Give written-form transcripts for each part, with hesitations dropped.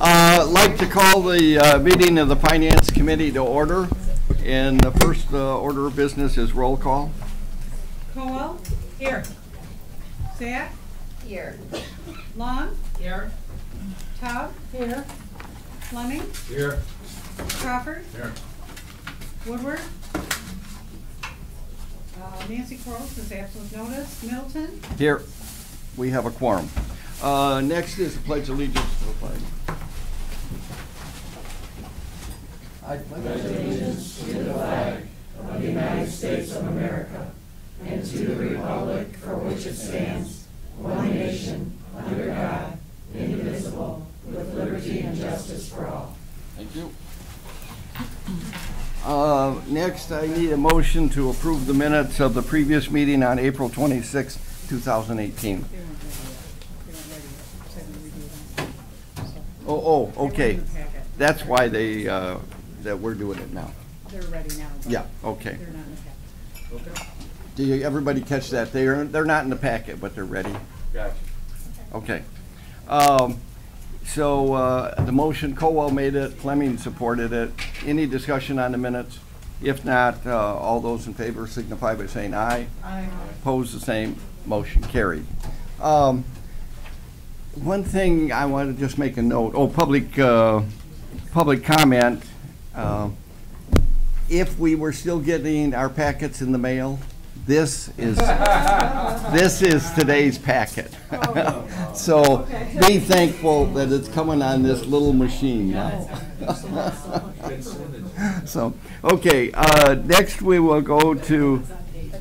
I'd like to call the meeting of the Finance Committee to order. And the first order of business is roll call. Cowell? Here. Sack? Here. Long? Here. Taub? Here. Fleming? Here. Crawford? Here. Woodward? Nancy Quarles is absent with notice. Middleton? Here. We have a quorum. Next is the Pledge of Allegiance to the flag. I pledge allegiance to the flag of the United States of America and to the republic for which it stands, one nation, under God, indivisible, with liberty and justice for all. Thank you. Next, I need a motion to approve the minutes of the previous meeting on April 26, 2018. Oh, okay. That's why they that we're doing it now. They're ready now. Yeah. Okay. They're not in the packet. Okay. Did everybody catch that? They're not in the packet, but they're ready. Gotcha. Okay. So the motion, Cowell made it, Fleming supported it. Any discussion on the minutes? If not, all those in favor signify by saying aye. Aye. Opposed, the same. Motion carried. One thing I want to just make a note. Oh, public comment. If we were still getting our packets in the mail, this is today's packet. So be thankful that it's coming on this little machine now. So okay, next we will go to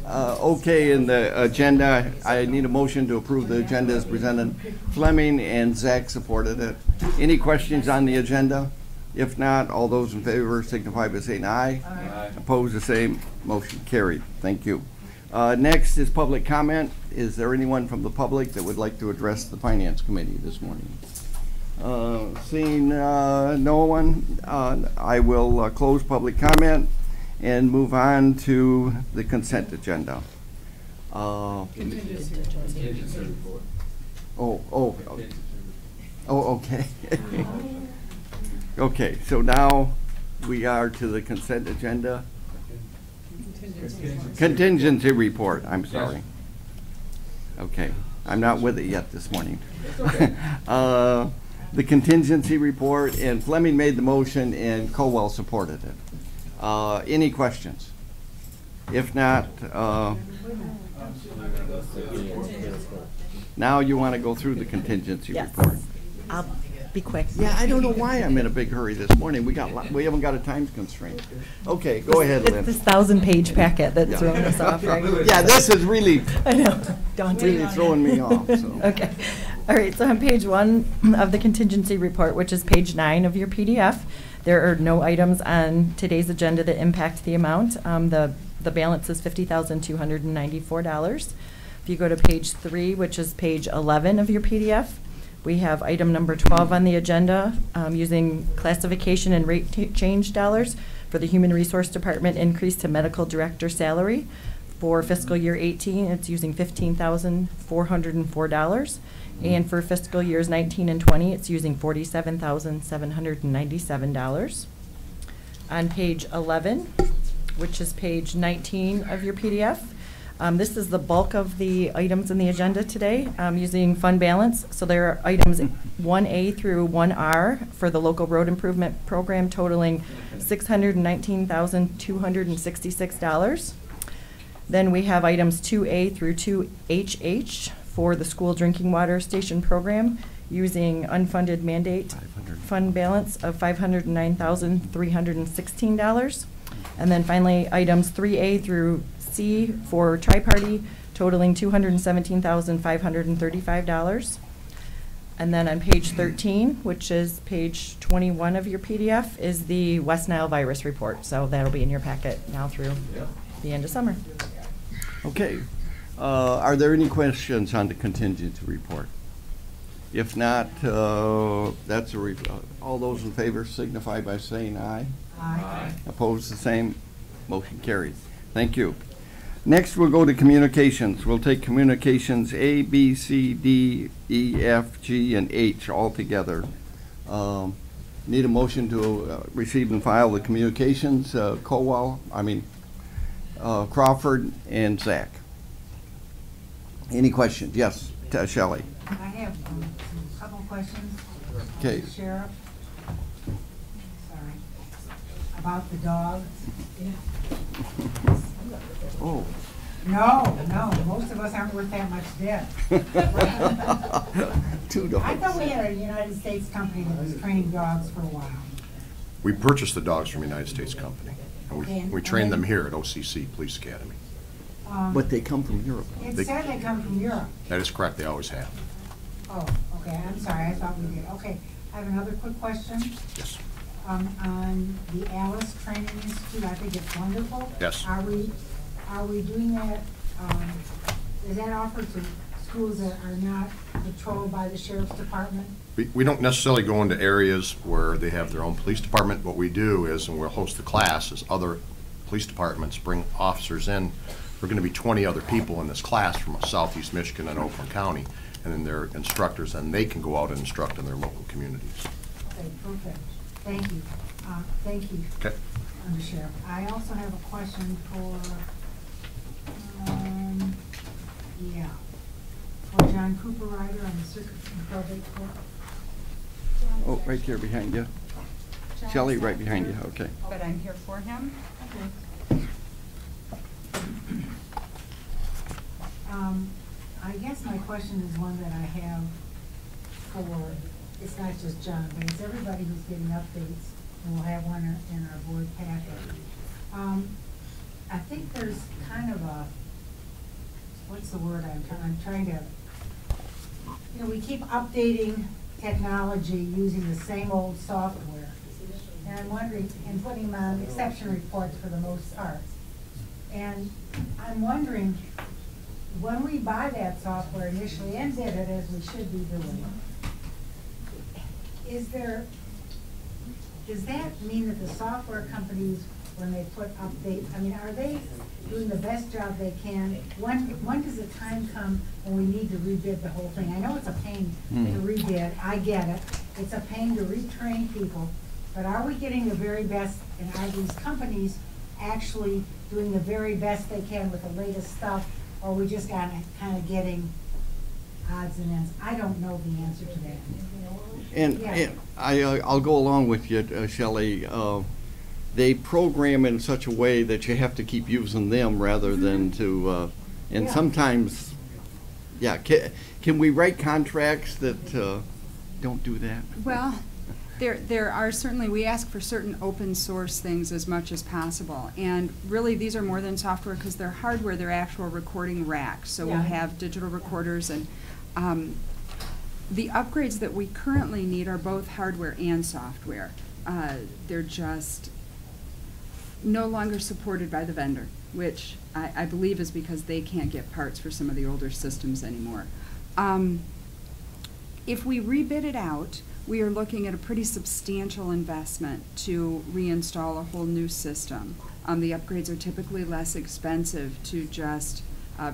okay in the agenda. I need a motion to approve the agenda as presented. Fleming and Zach supported it. Any questions on the agenda? If not, all those in favor signify by saying aye. Aye. Opposed, the same. Motion carried. Thank you. Next is public comment. Is there anyone from the public that would like to address the Finance Committee this morning? Seeing no one, I will close public comment and move on to the consent agenda. Contingency report. Okay. Okay, so now we are to the consent agenda. Contingency report, I'm sorry. Okay, I'm not with it yet this morning. The contingency report, and Fleming made the motion and Cowell supported it. Any questions? If not, now you want to go through the contingency report. I'll be quick. Yeah, I don't know why I'm in a big hurry this morning. We haven't got a time constraint. Okay, go ahead, Lynn. It's this 1,000-page packet that's throwing us off, right? Yeah, this is really, I know, daunting. really throwing me off. So. Okay. All right, so on page 1 of the contingency report, which is page 9 of your PDF, there are no items on today's agenda that impact the amount. The balance is $50,294. If you go to page 3, which is page 11 of your PDF, we have item number 12 on the agenda, using classification and rate change dollars for the Human Resource Department increase to medical director salary. For fiscal year 18, it's using $15,404. And for fiscal years 19 and 20, it's using $47,797. On page 11, which is page 19 of your PDF, this is the bulk of the items in the agenda today, using fund balance. So there are items 1A through 1R for the local road improvement program totaling $619,266. Then we have items 2A through 2HH for the school drinking water station program using unfunded mandate fund balance of $509,316. And then finally, items 3A through C for tri-party totaling $217,535. And then on page 13, which is page 21 of your PDF, is the West Nile virus report. So that'll be in your packet now through the end of summer. Okay. Are there any questions on the contingency report? If not, that's a all those in favor signify by saying aye. Aye. Opposed, the same. Motion carries. Thank you. Next, we'll go to communications. We'll take communications A, B, C, D, E, F, G, and H all together. Need a motion to receive and file the communications, Crawford and Zach. Any questions? Yes, Shelley. I have a couple questions. Okay. Sheriff, sorry, about the dogs. Oh. No, most of us aren't worth that much debt. Two dogs. I thought we had a United States company that was training dogs for a while. We purchased the dogs from a United States company, and Okay, we train them here at OCC Police Academy. But they come from Europe. It They- said they come from Europe. That is correct, they always have. Oh, okay, I'm sorry, I thought we did. Okay, I have another quick question. Yes. On the Alice Training Institute, I think it's wonderful. Yes. Are we doing that, is that offered to schools that are not patrolled by the sheriff's department? We don't necessarily go into areas where they have their own police department. What we do is, and we'll host the class, is other police departments bring officers in. We're gonna be 20 other people in this class from southeast Michigan and Oakland County, and then they're instructors, and they can go out and instruct in their local communities. Okay, perfect. Thank you. Thank you, Okay? Under Sheriff. I also have a question for John Cooper Ryder on the circuit and probate court. Oh, right here behind you. Shelley, right behind you, okay. But I'm here for him. I guess my question is one that I have for, it's not just John, but it's everybody who's getting updates, and we'll have one in our board packet. I think there's kind of a, what's the word I'm trying to, we keep updating technology using the same old software. And I'm wondering, and putting them on exception reports for the most part. And I'm wondering, when we buy that software initially and did it as we should be doing, does that mean that the software companies, when they put updates, are they doing the best job they can? When does the time come when we need to rebid the whole thing? I know it's a pain to rebid, I get it. It's a pain to retrain people, but are we getting the very best, and are these companies actually doing the very best they can with the latest stuff, or are we just kind of getting odds and ends? I don't know the answer to that. And I'll go along with you, Shelley. They program in such a way that you have to keep using them rather than to, and Yeah. sometimes, can we write contracts that don't do that? Well, there are certainly, we ask for certain open source things as much as possible. And really, these are more than software because they're hardware, they're actual recording racks. So Yeah. we'll have digital recorders, and the upgrades that we currently need are both hardware and software. They're just no longer supported by the vendor, which I believe is because they can't get parts for some of the older systems anymore. If we rebid it out, we are looking at a pretty substantial investment to reinstall a whole new system. The upgrades are typically less expensive to just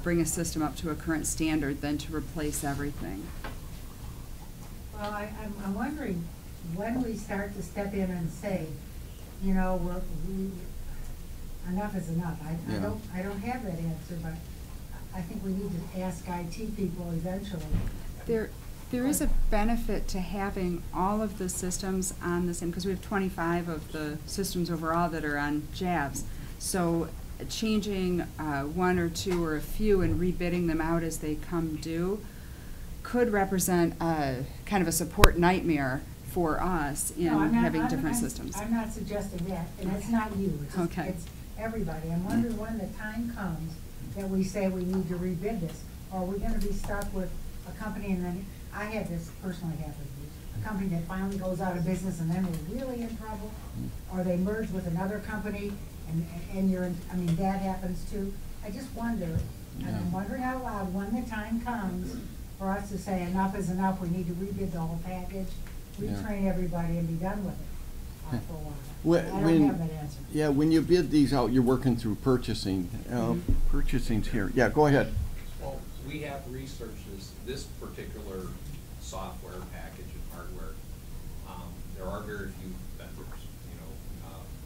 bring a system up to a current standard than to replace everything. Well, I'm wondering when we start to step in and say, enough is enough. I don't have that answer, but I think we need to ask IT people eventually. There is a benefit to having all of the systems on the same, because we have 25 of the systems overall that are on JAVS. So changing one or two or a few and rebidding them out as they come due could represent kind of a support nightmare for us in having different systems. I'm not suggesting that, and it's not you. It's everybody. I'm wondering when the time comes that we say we need to rebid this. Or are we going to be stuck with a company, and then I had this personally happen with me, a company that finally goes out of business and then we're really in trouble, or they merge with another company and you're in, that happens too. I just wonder, and I'm wondering out loud, when the time comes for us to say enough is enough, we need to rebid the whole package, retrain everybody and be done with it. for a while. When- I don't when- have that answer. Yeah, when you bid these out, you're working through purchasing. Purchasing's here. Yeah, go ahead. Well, we have researched this particular software package and hardware. There are very few vendors, you know.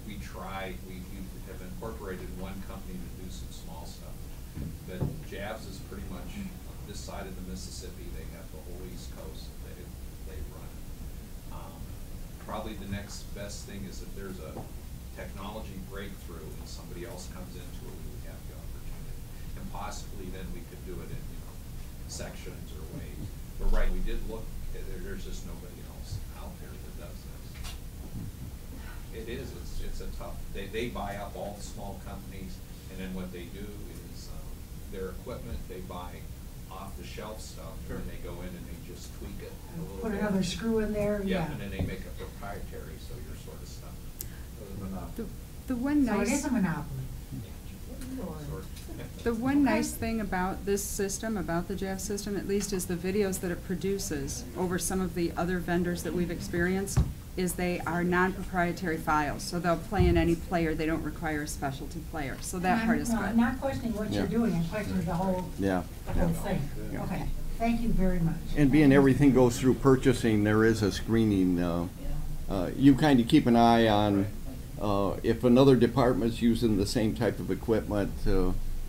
We have incorporated one company to do some small stuff. But Javs is pretty much on this side of the Mississippi. They have the whole East Coast that they run. Probably the next best thing is if there's a technology breakthrough and somebody else comes into it, we would have the opportunity. And possibly then we could do it in, you know, sections or ways. But right, we did look, there's just nobody else out there that does this. It is, it's a tough, they buy up all the small companies, and then what they do is, their equipment, they buy off-the-shelf stuff, and then they go in and they just tweak it a little Put bit. another screw in there, Yeah, yeah. and then they make it proprietary, so you're sort of stuck. The one So it nice. is a monopoly. Sort of. The one nice thing about this system, about the JAF system at least, is the videos that it produces over some of the other vendors that we've experienced, is they are non-proprietary files. So they'll play in any player, they don't require a specialty player. So that part is No, I'm good. not questioning what you're Yeah. doing, I'm questioning the whole Yeah. thing. Yeah. Okay, thank you very much. And being everything goes through purchasing, there is a screening. You kind of keep an eye on if another department's using the same type of equipment.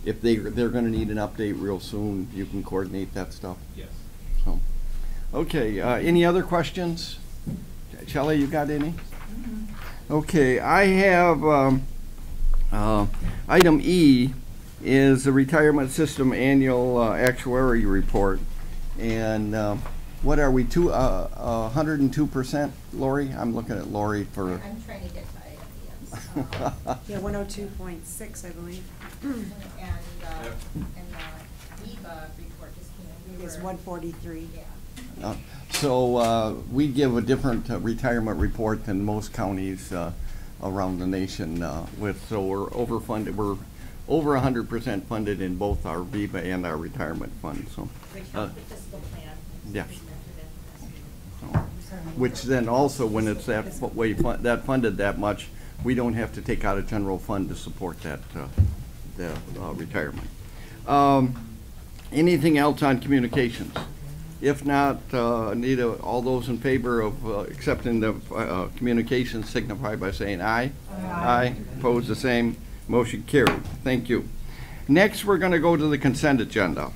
If they're going to need an update real soon, you can coordinate that stuff. Yes. So, okay. Any other questions? Shelley, you got any? Okay, I have item E is the retirement system annual actuary report, and what are we 102%, Lori? I'm looking at Lori for. I'm trying to get to items. Yeah, 102.6, I believe, And the VEBA report just came in. is 143. Yeah. So we give a different retirement report than most counties around the nation. So we're overfunded. We're over 100% funded in both our VEBA and our retirement fund. So, They count the fiscal plan. yeah. They measured it. which then also, when it's that way that funded that much, we don't have to take out a general fund to support that retirement. Anything else on communications? If not, Anita, all those in favor of accepting the communications signify by saying aye. Aye. Opposed, the same. Motion carried. Thank you. Next, we're going to go to the consent agenda.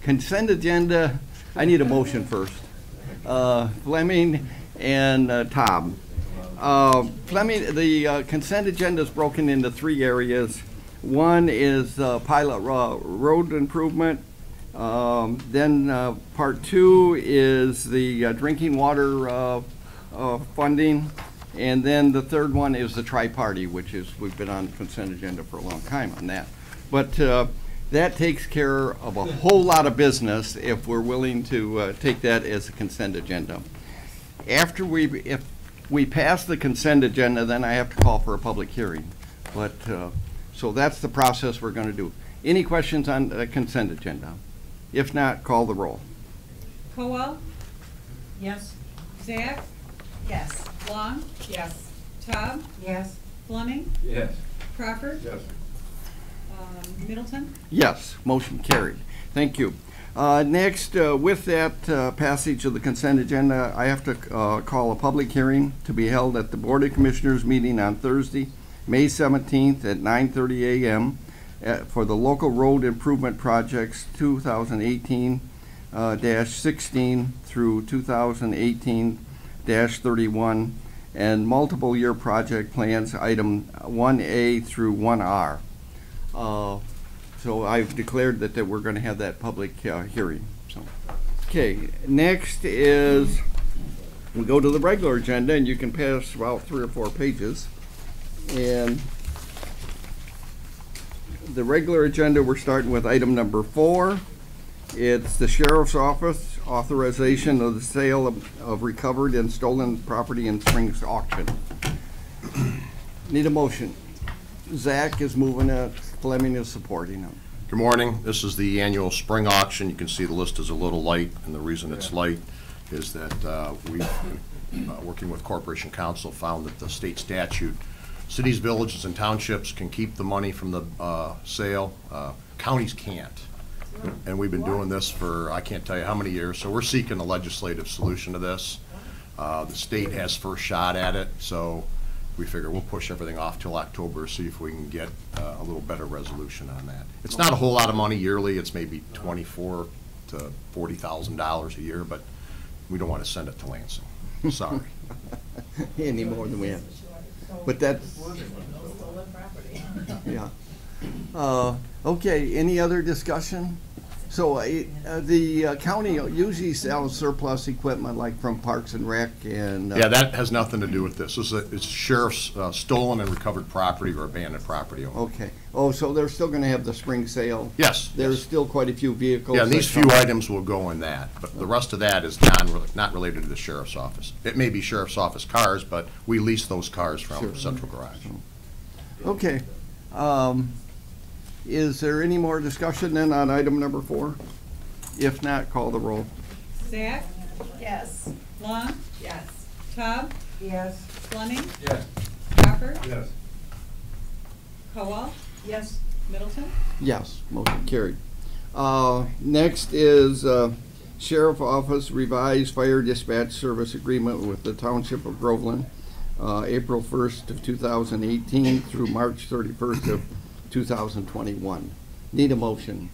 Consent agenda, I need a motion first. Fleming and Tom. Fleming, the consent agenda is broken into three areas. One is pilot road improvement. Then part two is the drinking water funding. And then the third one is the tri-party, which is, we've been on the consent agenda for a long time on that. But that takes care of a whole lot of business if we're willing to take that as a consent agenda. If we pass the consent agenda, then I have to call for a public hearing. But so that's the process we're going to do. Any questions on the consent agenda? If not, call the roll. Cowell, Yes? Zach, Yes. Long, Yes. Taub, Yes? Fleming, Yes. Crawford, Yes. Middleton. Yes, motion carried. Thank you. Next, with that passage of the consent agenda, I have to call a public hearing to be held at the Board of Commissioners meeting on Thursday, May 17th at 9:30 a.m. For the local road improvement projects 2018-16 through 2018-31 and multiple year project plans item 1A through 1R. So I've declared that we're going to have that public hearing. So, okay, next is, we go to the regular agenda, and you can pass about 3 or 4 pages. And the regular agenda, we're starting with item number 4. It's the Sheriff's Office authorization of the sale of recovered and stolen property in Springs auction. Need a motion. Zach is moving it. Fleming is supporting him. Good morning. This is the annual spring auction. You can see the list is a little light, and the reason it's light is that we've, working with Corporation Counsel, found that the state statute, cities, villages, and townships can keep the money from the sale. Counties can't. And we've been doing this for, I can't tell you how many years, so we're seeking a legislative solution to this. The state has first shot at it, so we figure we'll push everything off till October, see if we can get a little better resolution on that. It's not a whole lot of money yearly, it's maybe $24,000 to $40,000 a year, but we don't want to send it to Lansing. Sorry. Any more than we have. But that's, yeah. Okay, any other discussion? So the county usually sells surplus equipment like from Parks and Rec and. Yeah, that has nothing to do with this. It's sheriff's stolen and recovered property or abandoned property. Okay. Oh, so they're still gonna have the spring sale? Yes. There's yes. still quite a few vehicles. Yeah, and these that few come- items will go in that, but the rest of that is not related to the sheriff's office. It may be sheriff's office cars, but we lease those cars from Sure. Central Garage. Okay. Is there any more discussion then on item number 4? If not, call the roll. Zach, Yes. Long, Yes. Cobb, Yes. Fleming, Yes. Crawford, Yes. Cowell, Yes. Middleton. Yes, motion carried. Next is Sheriff Office revised fire dispatch service agreement with the Township of Groveland, April 1st of 2018 through March 31st of 2021. Need a motion.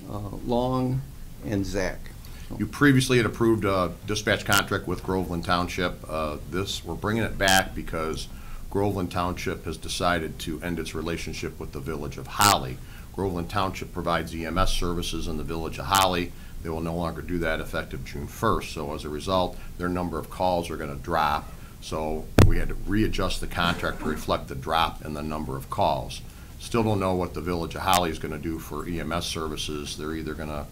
Long and Zach. You previously had approved a dispatch contract with Groveland Township. We're bringing it back because Groveland Township has decided to end its relationship with the Village of Holly. Groveland Township provides EMS services in the Village of Holly. They will no longer do that effective June 1st. So as a result, their number of calls are going to drop. So we had to readjust the contract to reflect the drop in the number of calls. Still don't know what the Village of Holly is going to do for EMS services. They're either going to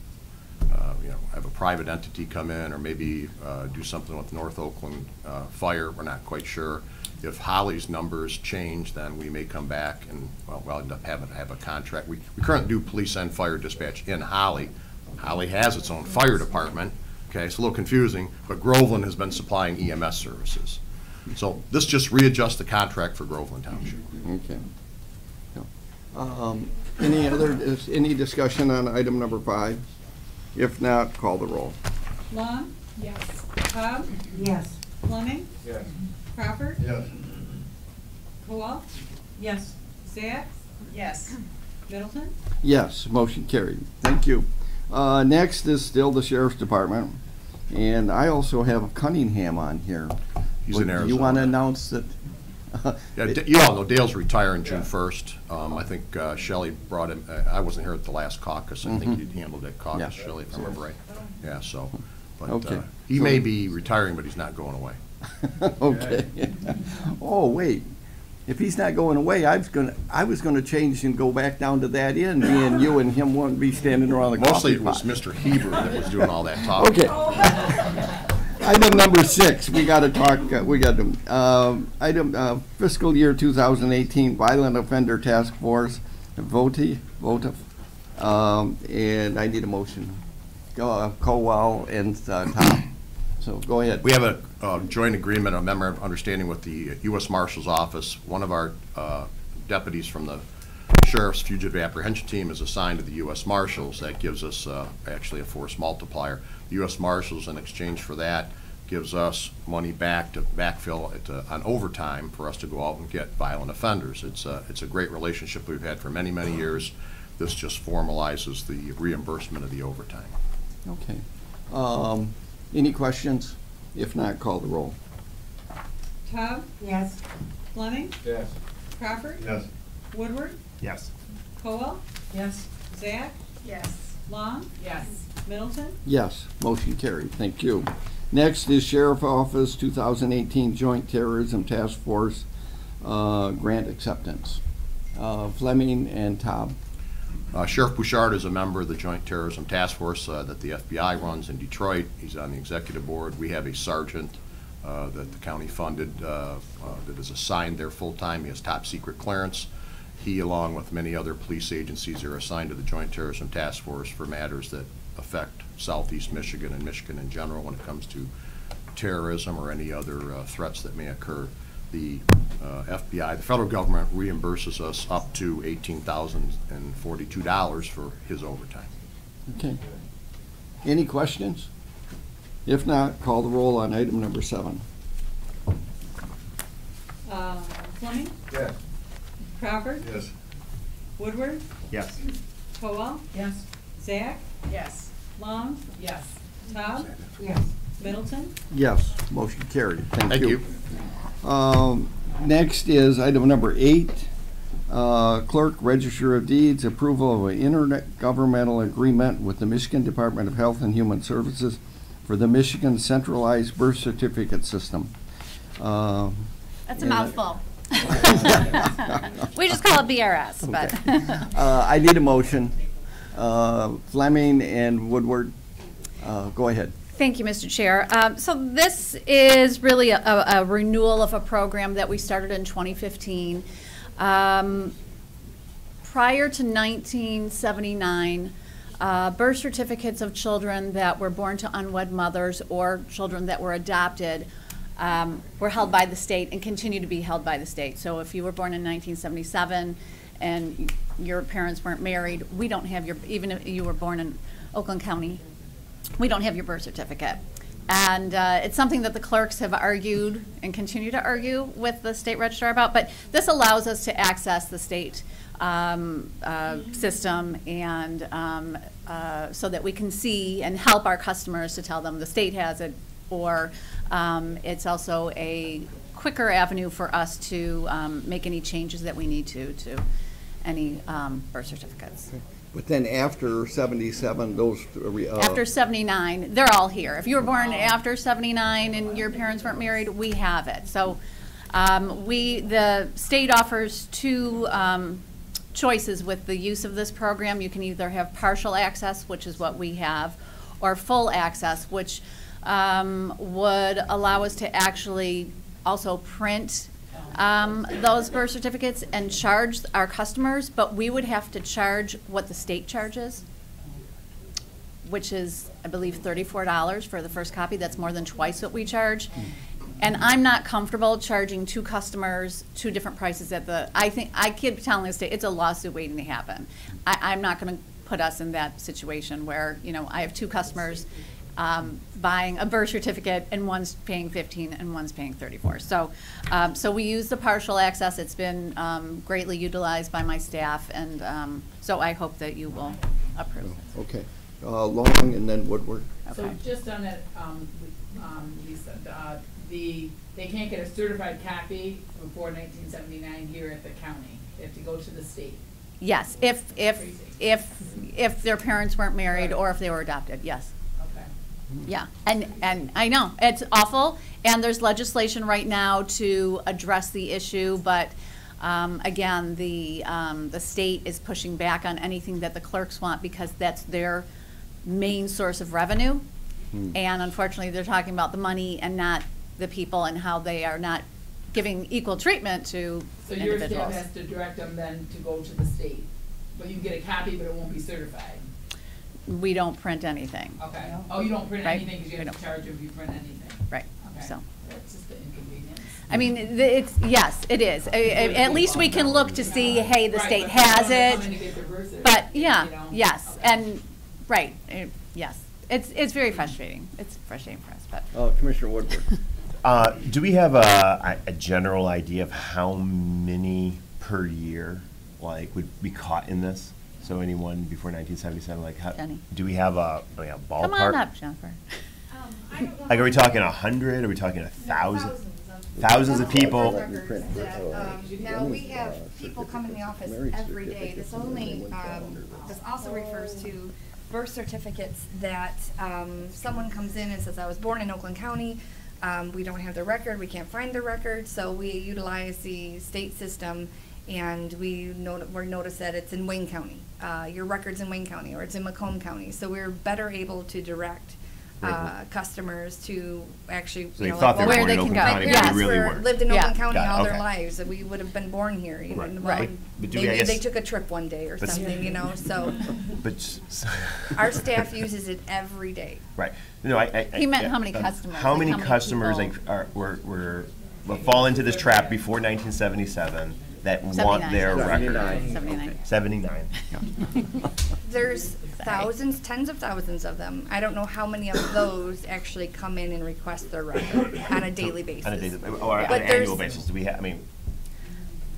have a private entity come in or maybe do something with North Oakland Fire. We're not quite sure. If Holly's numbers change, then we may come back and, we'll end up having to have a contract. We currently do police and fire dispatch in Holly. Holly has its own fire department. Okay, it's a little confusing, but Groveland has been supplying EMS services. So this just readjusts the contract for Groveland Township. Okay. Any discussion on item number 5? If not, call the roll. Long, Yes. Cobb, Yes. Fleming, Yes. Crawford, Yes. Cowell, Yes. Zach, Yes. Middleton. Yes, motion carried. Thank you. Next is still the Sheriff's Department, and I also have Cunningham on here. He's in Do Arizona. you want to announce that? Yeah, you all know Dale's retiring June 1st. I think Shelley brought him, I wasn't here at the last caucus. I think you handled that caucus, Yeah. Shelley, if I remember right. Yeah, so, but Okay. he So- may be retiring, but he's not going away. Okay. Oh, wait. If he's not going away, I was gonna change and go back down to that inn, me and you and him wouldn't be standing around the Mostly coffee it was pot. Mr. Heber that was doing all that talking. Okay. Item number 6, we gotta talk, item, fiscal year 2018 Violent Offender Task Force, votive, and I need a motion. Cowell and Tom. So go ahead. We have a joint agreement, a memorandum of understanding with the U.S. Marshal's Office. One of our deputies from the Sheriff's Fugitive Apprehension Team is assigned to the U.S. Marshals. That gives us actually a force multiplier. The U.S. Marshals, in exchange for that, gives us money back to backfill it on overtime for us to go out and get violent offenders. It's a great relationship we've had for many, many years. This just formalizes the reimbursement of the overtime. Okay. Any questions? If not, call the roll. Cobb, Yes. Fleming, Yes. Crawford, Yes. Woodward, Yes. Cowell, Yes. Zach, Yes. Long, Yes. Middleton. Yes, motion carried. Thank you. Next is Sheriff Office 2018 Joint Terrorism Task Force grant acceptance. Fleming and Taub. Sheriff Bouchard is a member of the Joint Terrorism Task Force that the FBI runs in Detroit. He's on the executive board. We have a sergeant that the county funded that is assigned there full-time. He has top secret clearance. He, along with many other police agencies, are assigned to the Joint Terrorism Task Force for matters that affect Southeast Michigan and Michigan in general when it comes to terrorism or any other threats that may occur. The FBI, the federal government, reimburses us up to $18,042 for his overtime. Okay. Any questions? If not, call the roll on item number 7. Fleming, Yes. Crawford, Yes. Woodward, Yes. Cowell, Yes. Zach, Yes. Long, Yes. Taub, Yes. Middleton. Yes, motion carried. Thank Thank you. you. Next is item number 8. Clerk, Register of Deeds, approval of an intergovernmental agreement with the Michigan Department of Health and Human Services for the Michigan Centralized Birth Certificate System. That's a mouthful. We just call it BRS, but. I need a motion. Fleming and Woodward, go ahead. Thank you, Mr. Chair. So this is really a renewal of a program that we started in 2015. Prior to 1979, birth certificates of children that were born to unwed mothers or children that were adopted were held by the state and continue to be held by the state. So if you were born in 1977 and your parents weren't married, we don't have your, even if you were born in Oakland County, we don't have your birth certificate. And it's something that the clerks have argued and continue to argue with the state registrar about, but this allows us to access the state system and so that we can see and help our customers to tell them the state has it, or it's also a quicker avenue for us to make any changes that we need to any birth certificates. But then after 77, those... After 79, they're all here. If you were born after 79 and your parents weren't married, we have it. So the state offers 2 choices with the use of this program. You can either have partial access, which is what we have, or full access, which would allow us to actually also print those birth certificates and charge our customers, but we would have to charge what the state charges, which is, I believe, $34 for the first copy. That's more than twice what we charge. And I'm not comfortable charging 2 customers 2 different prices at the, I keep telling the state, it's a lawsuit waiting to happen. I'm not going to put us in that situation where, you know, I have 2 customers buying a birth certificate and one's paying $15 and one's paying $34. So we use the partial access. It's been greatly utilized by my staff, and so I hope that you will approve. Okay. Long and then Woodward. So Okay. just on that, Lisa, they can't get a certified copy before 1979 here at the county. They have to go to the state. Yes, if their parents weren't married or if they were adopted, yes. Okay. Yeah, and I know, it's awful, and there's legislation right now to address the issue, but again, the state is pushing back on anything that the clerks want because that's their main source of revenue. And unfortunately, they're talking about the money and not the people and how they are not giving equal treatment to So your individuals. staff has to direct them then to go to the state, but you can get a copy, but it won't be certified. We don't print anything. Okay. Oh, you don't print Right. anything because you We have to don't. charge them if you print anything. Right, Okay. so. That's just the inconvenience. I mean, it's, yes, it is. At least we can look to see, hey, the Right, state but has they wanna come in it. to get their birth But, certificate, yeah, you know? yes, Okay. and, right, yes. It's very frustrating. It's frustrating for us, but. Commissioner Woodward. Do we have a general idea of how many per year, like, would be caught in this? So anyone before 1977, like, how, Jenny. do we have a ballpark? Come on up, Jennifer. Like, are we talking 100? Are we talking 1,000? Thousands of people. Now, we have people come in the office every day. This only, this also refers to birth certificates that someone comes in and says, I was born in Oakland County. We don't have the record. We can't find the record. So we utilize the state system, and we notice that it's in Wayne County. Your record's in Wayne County, or it's in Macomb County. So we're better able to direct customers to actually, So you they know, thought like, they well, were where born in they Oakland can go. County, my but parents they really were, weren't. lived in Yeah. Oakland County Got it, all their okay. lives, that we would have been born here, you know, Right. well, But do we, I maybe guess- they took a trip one day or But- something, you know, so But, our staff uses it every day. right, no, I. He meant how many customers, How like many how many customers people- like were fall into this trap before 1977 that want 79. their record? 79. 79. 79. There's thousands, tens of thousands of them. I don't know how many of those actually come in and request their record on a daily basis. On a daily, or on But an there's- annual basis, do we have, I mean,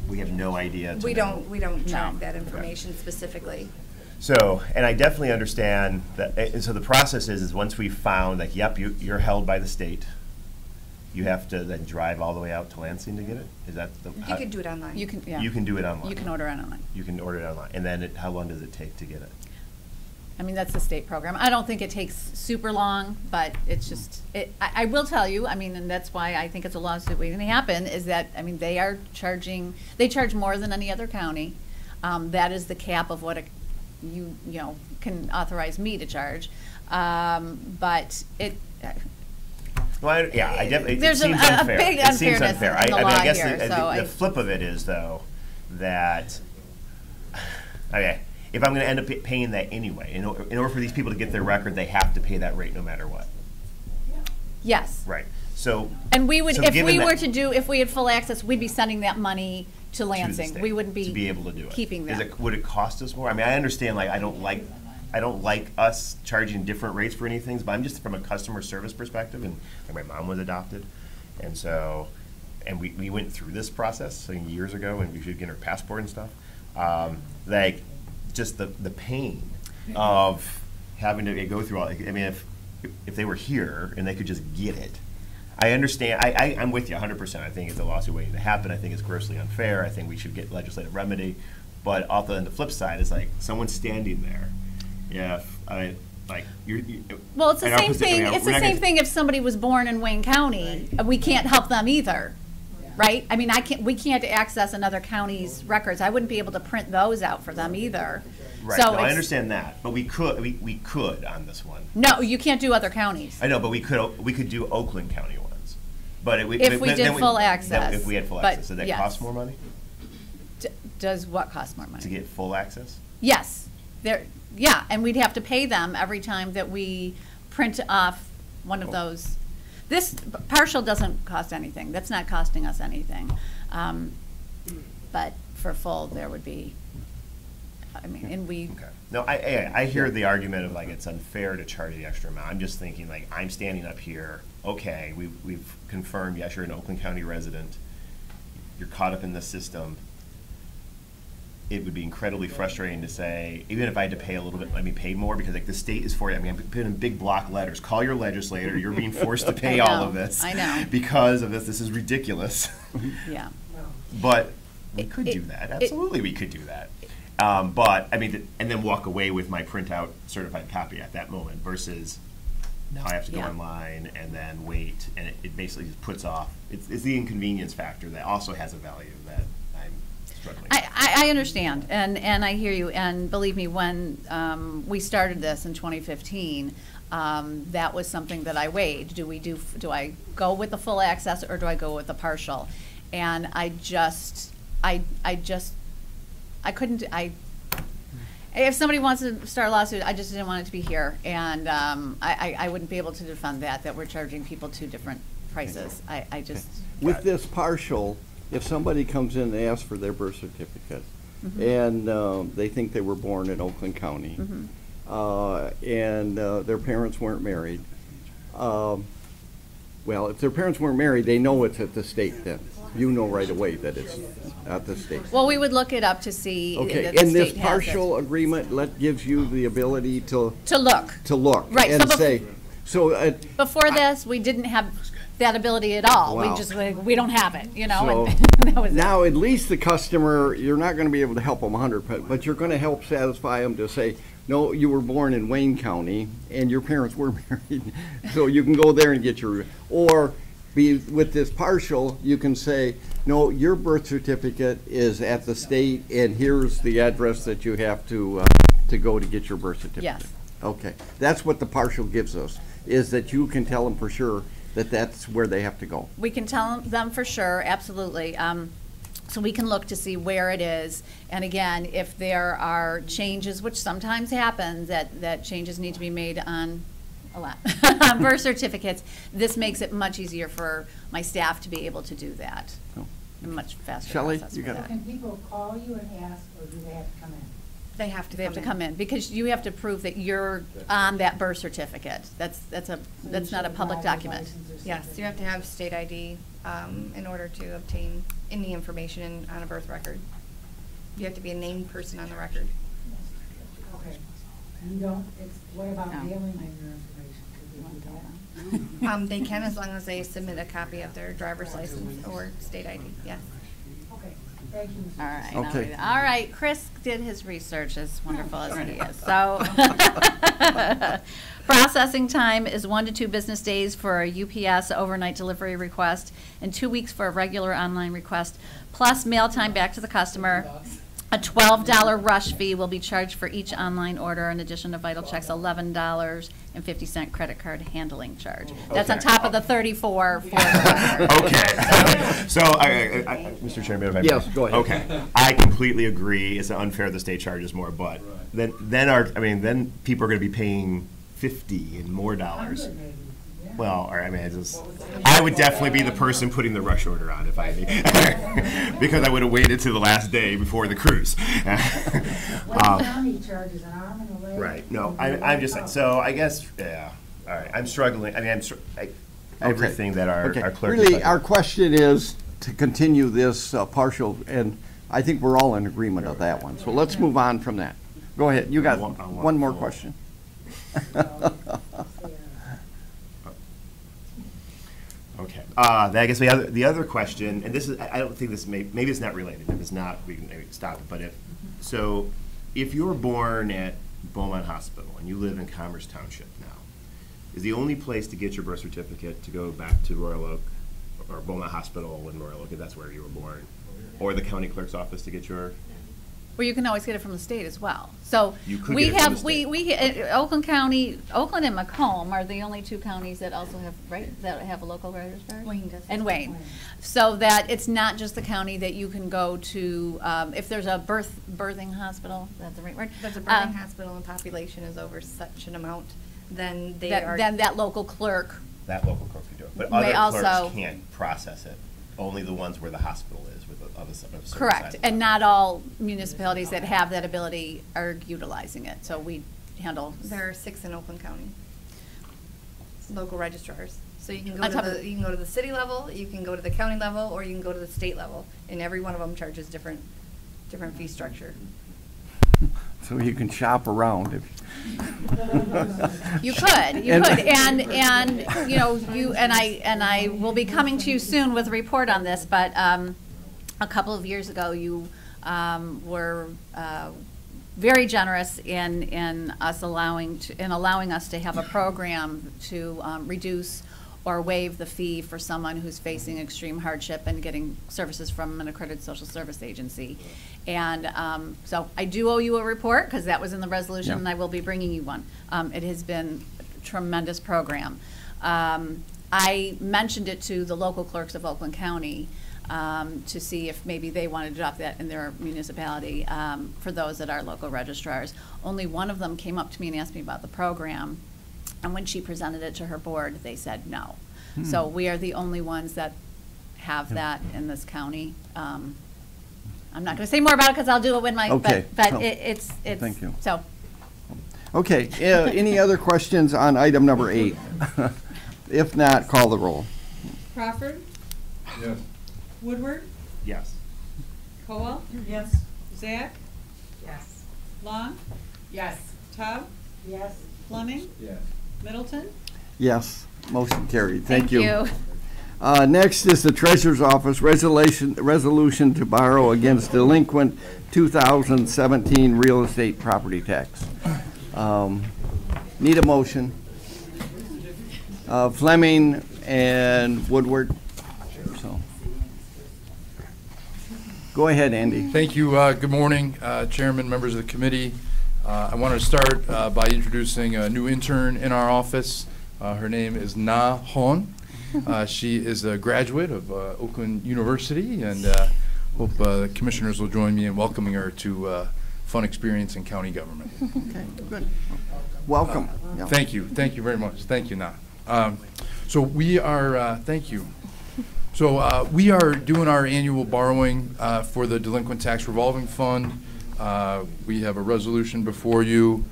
we have no idea. to We know. don't track No. that information specifically. So, and I definitely understand that, and so the process is once we found, like, yep, you're held by the state, you have to then drive all the way out to Lansing to get it? Is that the? You could do it online. You can, yeah. You can do it online? You can order it online. You can order it online, and then how long does it take to get it? I mean, that's the state program. I don't think it takes super long, but it's just, I will tell you, I mean, and that's why I think it's a lawsuit waiting to happen, is that, I mean, they charge more than any other county. That is the cap of what you know, can authorize me to charge. But it, Well, I definitely, it There's seems a unfair. big It seems unfairness unfair. in I the mean, law I guess here, so the flip of it is, though, that, okay, if I'm gonna end up paying that anyway, in order for these people to get their record, they have to pay that rate no matter what. yes. Right, so. And we would, so if given we that- were to do, if we had full access, we'd be sending that money to to the Lansing. state We wouldn't to be able to do it. keeping Is that. it, would it cost us more? I mean, I understand, like, I don't like us charging different rates for any things, but I'm just from a customer service perspective, and my mom was adopted, and so, and we went through this process years ago, and we should get her passport and stuff. Like, just the pain of having to go through all, I mean, if they were here and they could just get it, I understand. I'm with you 100%. I think it's a lawsuit waiting to happen. I think it's grossly unfair. I think we should get legislative remedy. But also, on the flip side, is like someone standing there. Well, it's the in our same posi- thing, I mean, it's we're the not same gonna- thing if somebody was born in Wayne County, we can't help them either, right? I mean, we can't access another county's records. I wouldn't be able to print those out for them either. Right. So No, I it's- understand that, but we could on this one. No, you can't do other counties. I know, but we could do Oakland County ones. But If we did then full then access, if we had full but access, does that yes. cost more money Does what cost more to money? get full access? Yes, yeah, and we'd have to pay them every time that we print off one of those. This partial doesn't cost anything, that's not costing us anything. But for full, there would be, I mean, and we, Okay. No, I hear the argument of like it's unfair to charge the extra amount. I'm just thinking like I'm standing up here. Okay, we've confirmed. Yes, you're an Oakland County resident. You're caught up in this system. It would be incredibly frustrating to say, even if I had to pay a little bit, let me pay more because like the state is for you. I mean, I'm putting in big block letters. Call your legislator. You're being forced to pay I all know, of this. I know. Because of this. This is ridiculous. yeah. But we could It- do that. it- Absolutely, we could do that. But I mean, and then walk away with my printout certified copy at that moment versus now I have to go Yeah. online and then wait, and it basically just puts off. It's the inconvenience factor that also has a value that I'm struggling with. I understand, and I hear you, and believe me, when we started this in 2015, that was something that I weighed. Do I go with the full access or do I go with the partial? And I couldn't, if somebody wants to start a lawsuit, I just didn't want it to be here, and I wouldn't be able to defend that we're charging people two different prices. I just. With this partial, if somebody comes in and asks for their birth certificate, and they think they were born in Oakland County, and their parents weren't married, well, if their parents weren't married, they know it's at the state then. You know right away that it's at the state. Well, we would look it up to see Okay, that the and this state has it. partial agreement gives you the ability to To look. look Right, and so say, so. Before this, we didn't have that ability at all. Wow. We just, we don't have it, you know? So and that was it. now at least the customer, you're not going to be able to help them 100%, but you're going to help satisfy them to say, no, you were born in Wayne County and your parents were married, so you can go there and get your, or with this partial, you can say, no, your birth certificate is at the state and here's the address that you have to go to get your birth certificate. Yes. Okay, that's what the partial gives us. is that you can tell them for sure that that's where they have to go. We can tell them for sure, absolutely. So we can look to see where it is. And again, if there are changes, which sometimes happens, that changes need to be made on a lot, on birth certificates, this makes it much easier for my staff to be able to do that. Oh. A much faster Shelley, process you for got that. Can people call you and ask, or do they have to come in? They have to They have to come in, because you have to prove that you're on that birth certificate. That's not a public document. Yes, you have to have state ID in order to obtain any information on a birth record. You have to be a named person on the record. Okay. You don't, what about No. mailing in your information? Could you do that? They can, as long as they submit a copy of their driver's license or state ID, yes. Okay, thank you. Mr. All right. Okay. All right. Chris did his research, as wonderful as he is. So, processing time is 1 to 2 business days for a UPS overnight delivery request, and 2 weeks for a regular online request, plus mail time back to the customer. A $12 rush fee will be charged for each online order, in addition to Vital Check's $11.50 credit card handling charge. That's on Okay. top of the 34 for the Okay. So, Mr. Chairman, if I may. Yes, go ahead. Okay. I completely agree. It's unfair the state charges more, but then people are going to be paying $50 and more dollars. Maybe, yeah. Well, I would definitely be the person putting the rush order on if I because I would have waited to the last day before the cruise. Wayne County charges an arm and a leg. Right. No, I'm just saying. So I guess, yeah. All right. I'm struggling. I mean, everything that our Okay. clerk. is Really, like- our question is to continue this partial, and I think we're all in agreement of that one. So let's move on from that. Go ahead. You got I want one more full. question. Okay. I guess the other question, and this is, I don't think this maybe it's not related. If it's not, we can maybe stop it. But if you're born at Beaumont Hospital and you live in Commerce Township now, is the only place to get your birth certificate to go back to Royal Oak or Beaumont Hospital in Royal Oak, if that's where you were born, or the county clerk's office to get your? Well, you can always get it from the state as well. So You could we get it from have, the we, Oakland County, Oakland and Macomb are the only 2 counties that also have, right, that have a local registrar? Wayne does. And Wayne. So that it's not just the county that you can go to, if there's a birthing hospital, that's the right word? If there's a birthing hospital and population is over such an amount, then they are. Then that local clerk, That local clerk can do it, but May other clerks also- can't process it. Only the ones where the hospital is with the other side. correct. And not all municipalities that have that ability are utilizing it. So we handle. There are 6 in Oakland County. Local registrars. So you can go On top to of- you can go to the city level, you can go to the county level, or you can go to the state level, and every one of them charges different fee structure. So you can shop around if. You could, and you know, I will be coming to you soon with a report on this, but a couple of years ago, you were very generous in allowing us to have a program to reduce or waive the fee for someone who's facing extreme hardship and getting services from an accredited social service agency. And so I do owe you a report, because that was in the resolution, Yeah. and I will be bringing you one. It has been a tremendous program. I mentioned it to the local clerks of Oakland County to see if maybe they wanted to adopt that in their municipality for those that are local registrars. Only one of them came up to me and asked me about the program. And when she presented it to her board, they said no. So we are the only ones that have that in this county. I'm not going to say more about it because I'll do it when my, Okay, but so, it's. thank you. So, Okay, any other questions on item number 8? If not, call the roll. Crawford, Yes. Woodward, Yes. Cowell, Yes. Zach, Yes. Long, Yes. Tubb, Yes. Fleming, Yes. Middleton. Yes, motion carried. Thank thank you. you. Next is the Treasurer's Office resolution to borrow against delinquent 2017 real estate property tax. Need a motion. Fleming and Woodward. So, go ahead, Andy. Thank you. Good morning, Chairman, members of the committee. I want to start by introducing a new intern in our office, Her name is Na Hon. She is a graduate of Oakland University, and hope the commissioners will join me in welcoming her to fun experience in county government. Okay, good. Welcome. Yeah. Thank you very much. Thank you, Na. So we are, thank you. So we are doing our annual borrowing for the Delinquent Tax Revolving Fund. We have a resolution before you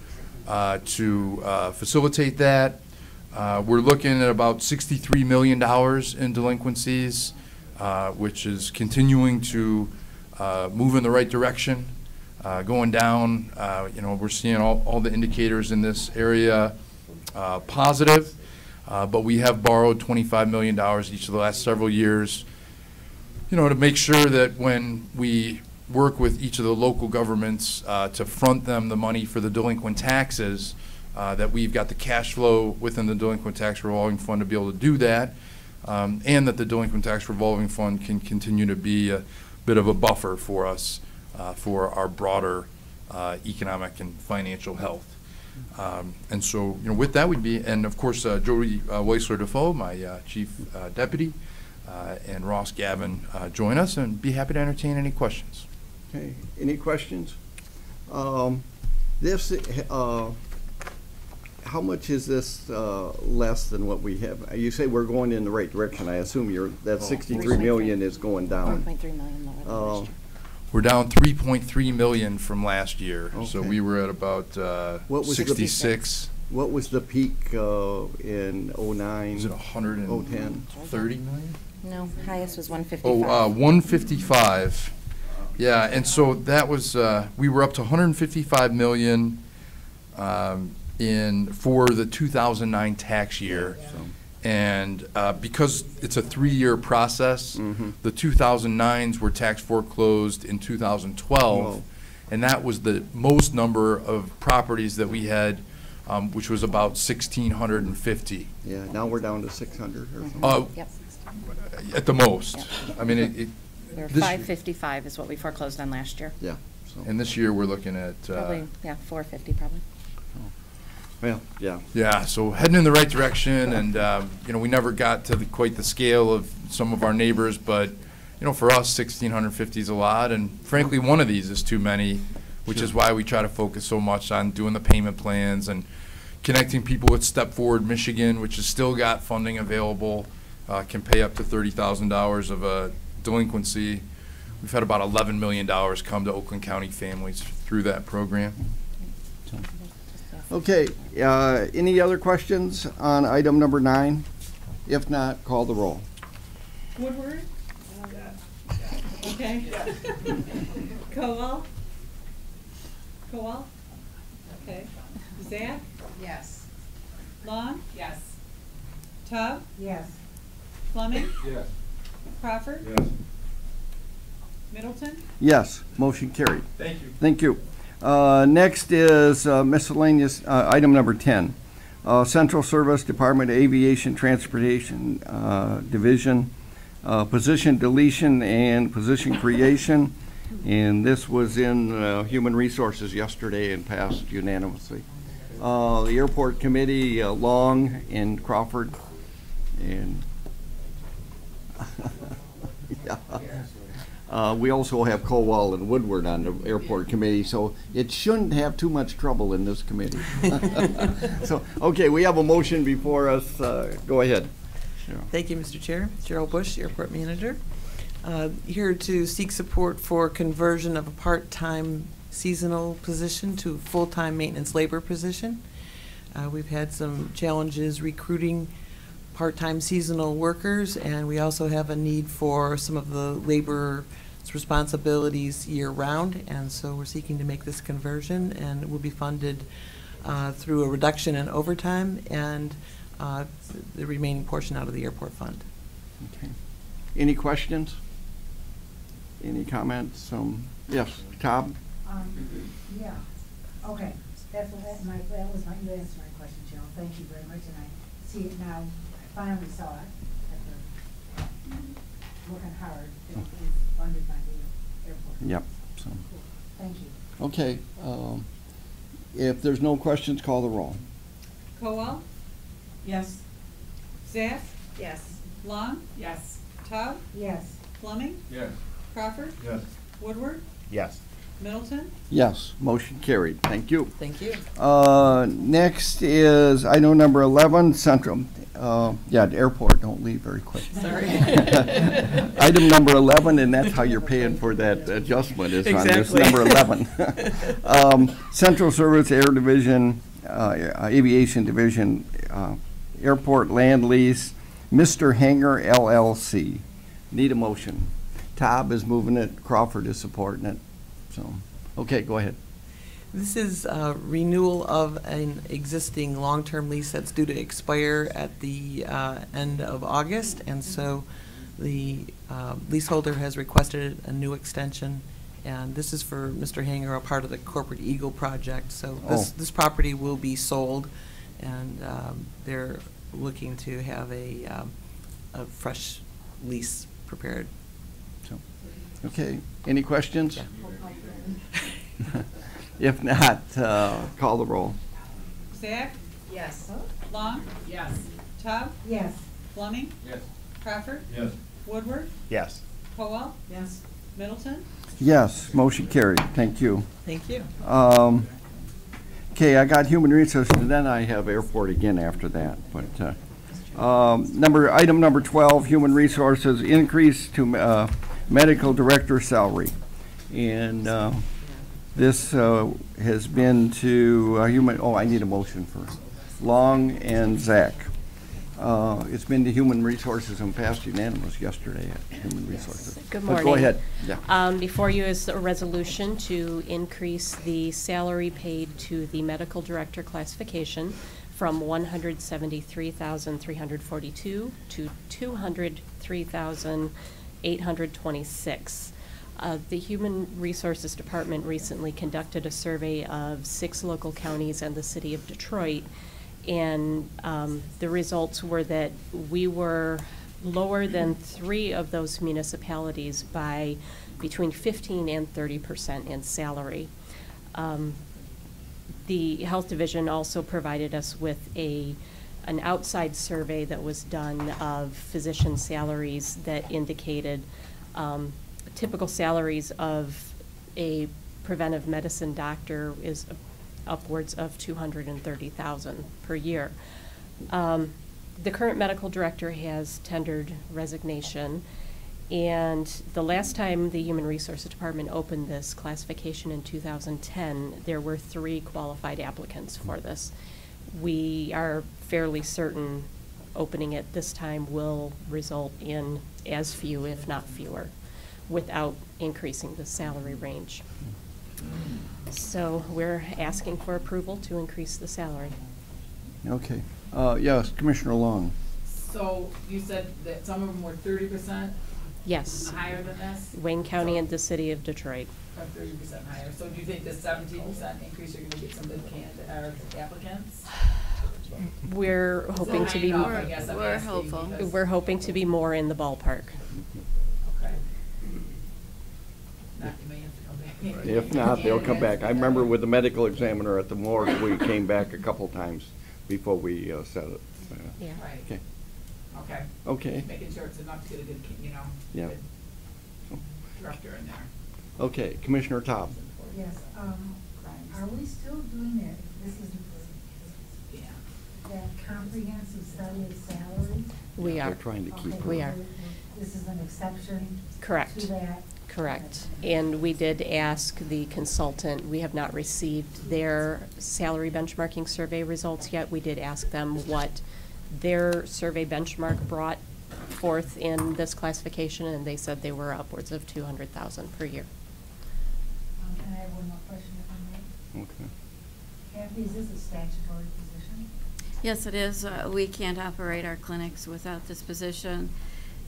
to facilitate that. We're looking at about $63 million in delinquencies, which is continuing to move in the right direction, going down. We're seeing all the indicators in this area positive. But we have borrowed $25 million each of the last several years, to make sure that when we work with each of the local governments to front them the money for the delinquent taxes, that we've got the cash flow within the Delinquent Tax Revolving Fund to be able to do that, and that the Delinquent Tax Revolving Fund can continue to be a bit of a buffer for us for our broader economic and financial health. And so, with that, and of course, Jody Weisler Defoe, my chief deputy, and Ross Gavin join us, and be happy to entertain any questions. Okay, any questions? How much is this less than what we have? You say we're going in the right direction. I assume that 63 million is going down. 1.3 million lower than last year. We're down 3.3 million from last year, so Okay. we were at about 66. What was the peak in 09? Is it 130 010? million? No, highest was 155. Oh, 155. Yeah, and so that was, we were up to 155 million for the 2009 tax year. So, And because it's a 3-year process, the 2009s were tax foreclosed in 2012, Whoa. and that was the most number of properties that we had, which was about 1,650 yeah, now we're down to 600 or something. Yep. at the most. Yep. I mean, We were this- 555 is what we foreclosed on last year. Yeah. So, and this year we're looking at, Probably, 450 probably. well, yeah. yeah, so heading in the right direction, and we never got to quite the scale of some of our neighbors, but for us, 1,650 is a lot, and frankly, one of these is too many, which is why we try to focus so much on doing the payment plans and connecting people with Step Forward Michigan, which has still got funding available, can pay up to $30,000 of a delinquency. We've had about $11 million come to Oakland County families through that program. Okay, any other questions on item number 9? If not, call the roll. Woodward? Okay. Cowell? Okay. Zach? Yes. Long? Yes. Tubb? Yes. Fleming? Yes. Crawford? Yes. Middleton? Yes, motion carried. Thank you. Thank you. Next is miscellaneous, item number 10. Central Service Department of Aviation Transportation Division, position deletion and position creation. And this was in Human Resources yesterday and passed unanimously. The Airport Committee, Long and Crawford. And yeah. We also have Colwell and Woodward on the Airport Committee, so it shouldn't have too much trouble in this committee. So, okay, we have a motion before us. Go ahead. Cheryl. Thank you, Mr. Chair. Cheryl Bush, Airport Manager. Here to seek support for conversion of a part-time seasonal position to full-time maintenance labor position. We've had some challenges recruiting part-time seasonal workers, and we also have a need for some of the labor's responsibilities year-round, and so we're seeking to make this conversion, and it will be funded through a reduction in overtime and the remaining portion out of the airport fund. Okay. Any questions? Any comments? Yes, Tom? Yeah, okay, that was my, you answered my question, Cheryl, thank you very much, and I see it now, I finally saw it, after working hard, it is funded by the airport. Yep. So, Cool. Thank you. okay, if there's no questions, call the roll. Cowell? Yes. Zach? Yes. Long? Yes. Tubb? Yes. Fleming? Yes. Crawford? Yes. Woodward? Yes. Middleton? Yes, motion carried. Thank you. Thank you. Next is item number 11, Central. Yeah, the airport, don't leave very quick. Sorry. Item number 11, and that's how you're paying for that adjustment, is on this Exactly. number 11. Central Service Air Division, Aviation Division, Airport Land Lease, Mr. Hanger LLC. Need a motion. Tobb is moving it, Crawford is supporting it. So, okay, go ahead. This is a renewal of an existing long-term lease that's due to expire at the end of August, and so the leaseholder has requested a new extension, and this is for Mr. Hanger, a part of the Corporate Eagle project. So this property will be sold, and they're looking to have a fresh lease prepared. So, okay, any questions? Yeah. If not, call the roll. Zach? Yes. Long? Yes. Tubb? Yes. Fleming? Yes. Crawford? Yes. Woodward? Yes. Powell? Yes. Middleton? Yes, motion carried. Thank you. Thank you. Okay, I got human resources, and then I have airport again after that. But item number 12, human resources, increase to medical director salary. And this has been to I need a motion for Long and Zach. It's been to Human Resources and passed unanimous yesterday at Human Resources. Good But morning. go ahead. Yeah. Before you is a resolution to increase the salary paid to the medical director classification from $173,342 to $203,826. The Human Resources Department recently conducted a survey of 6 local counties and the city of Detroit, and the results were that we were lower than 3 of those municipalities by between 15 and 30% in salary. The Health Division also provided us with an outside survey that was done of physician salaries that indicated typical salaries of a preventive medicine doctor is upwards of $230,000 per year. The current medical director has tendered resignation, and the last time the Human Resources Department opened this classification in 2010, there were 3 qualified applicants for this. We are fairly certain opening it this time will result in as few, if not fewer, without increasing the salary range. So we're asking for approval to increase the salary. Okay. Yes, Commissioner Long. So you said that some of them were 30% Yes. higher than this? Wayne County and the city of Detroit. Or 30% higher. So do you think the 17% increase, you're gonna get some good applicants? We're hoping to be, So, I guess I'm We're asking hopeful. because- we're hoping to be more in the ballpark. Okay. Not, you may have to come back. If not, they'll come back. I remember with the medical examiner at the morgue, we came back a couple times before we set it. Yeah. Right. Okay. Okay. Okay. Just making sure it's enough to get a good, Yeah. good director in there. Okay, Commissioner Tobb. Yes, are we still doing that? This is Yeah. that comprehensive study of salaries? We They're are. trying to keep Okay, her. We are. This is an exception Correct. to that? Correct. And we did ask the consultant, we have not received their salary benchmarking survey results yet. We did ask them what their survey benchmark brought forth in this classification, and they said they were upwards of $200,000 per year. And I have one more question if I may. Okay. Kathy, is this a statutory position? Yes, it is. We can't operate our clinics without this position.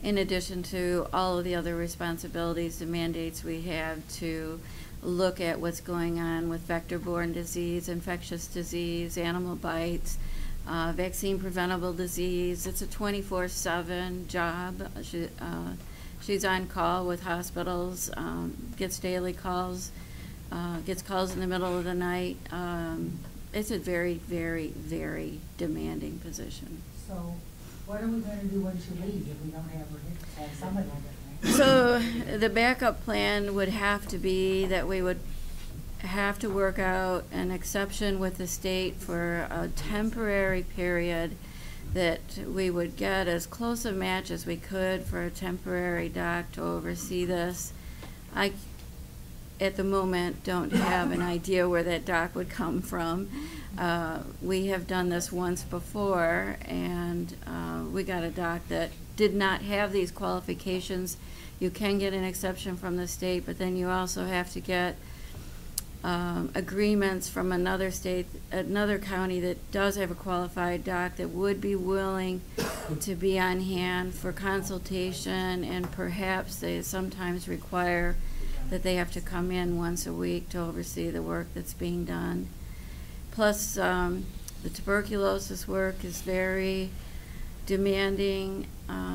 In addition to all of the other responsibilities and mandates we have to look at what's going on with vector-borne disease, infectious disease, animal bites, vaccine preventable disease. It's a 24/7 job. She's on call with hospitals, gets daily calls, gets calls in the middle of the night. it's a very, very, very demanding position. So what are we gonna do when she leaves if we don't have somebody like that? So the backup plan would have to be that we would have to work out an exception with the state for a temporary period, that we would get as close a match as we could for a temporary doc to oversee this. I, at the moment, don't have an idea where that doc would come from. We have done this once before, and we got a doc that did not have these qualifications. You can get an exception from the state, but then you also have to get agreements from another state, another county that does have a qualified doc that would be willing to be on hand for consultation, and perhaps they sometimes require that they have to come in once a week to oversee the work that's being done. Plus, the tuberculosis work is very demanding,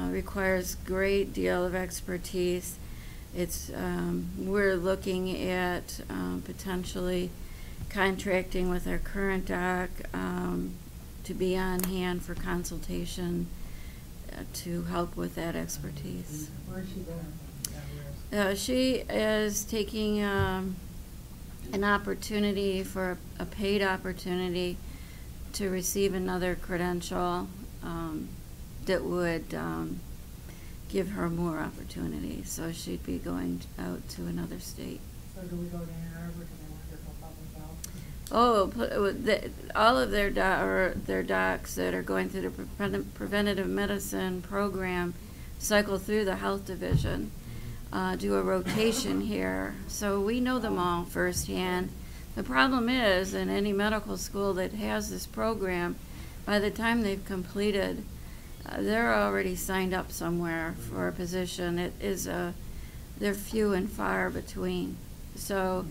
requires great deal of expertise. It's, we're looking at potentially contracting with our current doc to be on hand for consultation to help with that expertise. Where's she going? She is taking an opportunity for a paid opportunity to receive another credential that would give her more opportunities. So she'd be going out to another state. So do we go to Ann Arbor to the Wonderful Public Health? Oh, all of their docs that are going through the preventative medicine program cycle through the health division, do a rotation here. So we know them all firsthand. The problem is, in any medical school that has this program, by the time they've completed, they're already signed up somewhere for a position. It is they're few and far between. So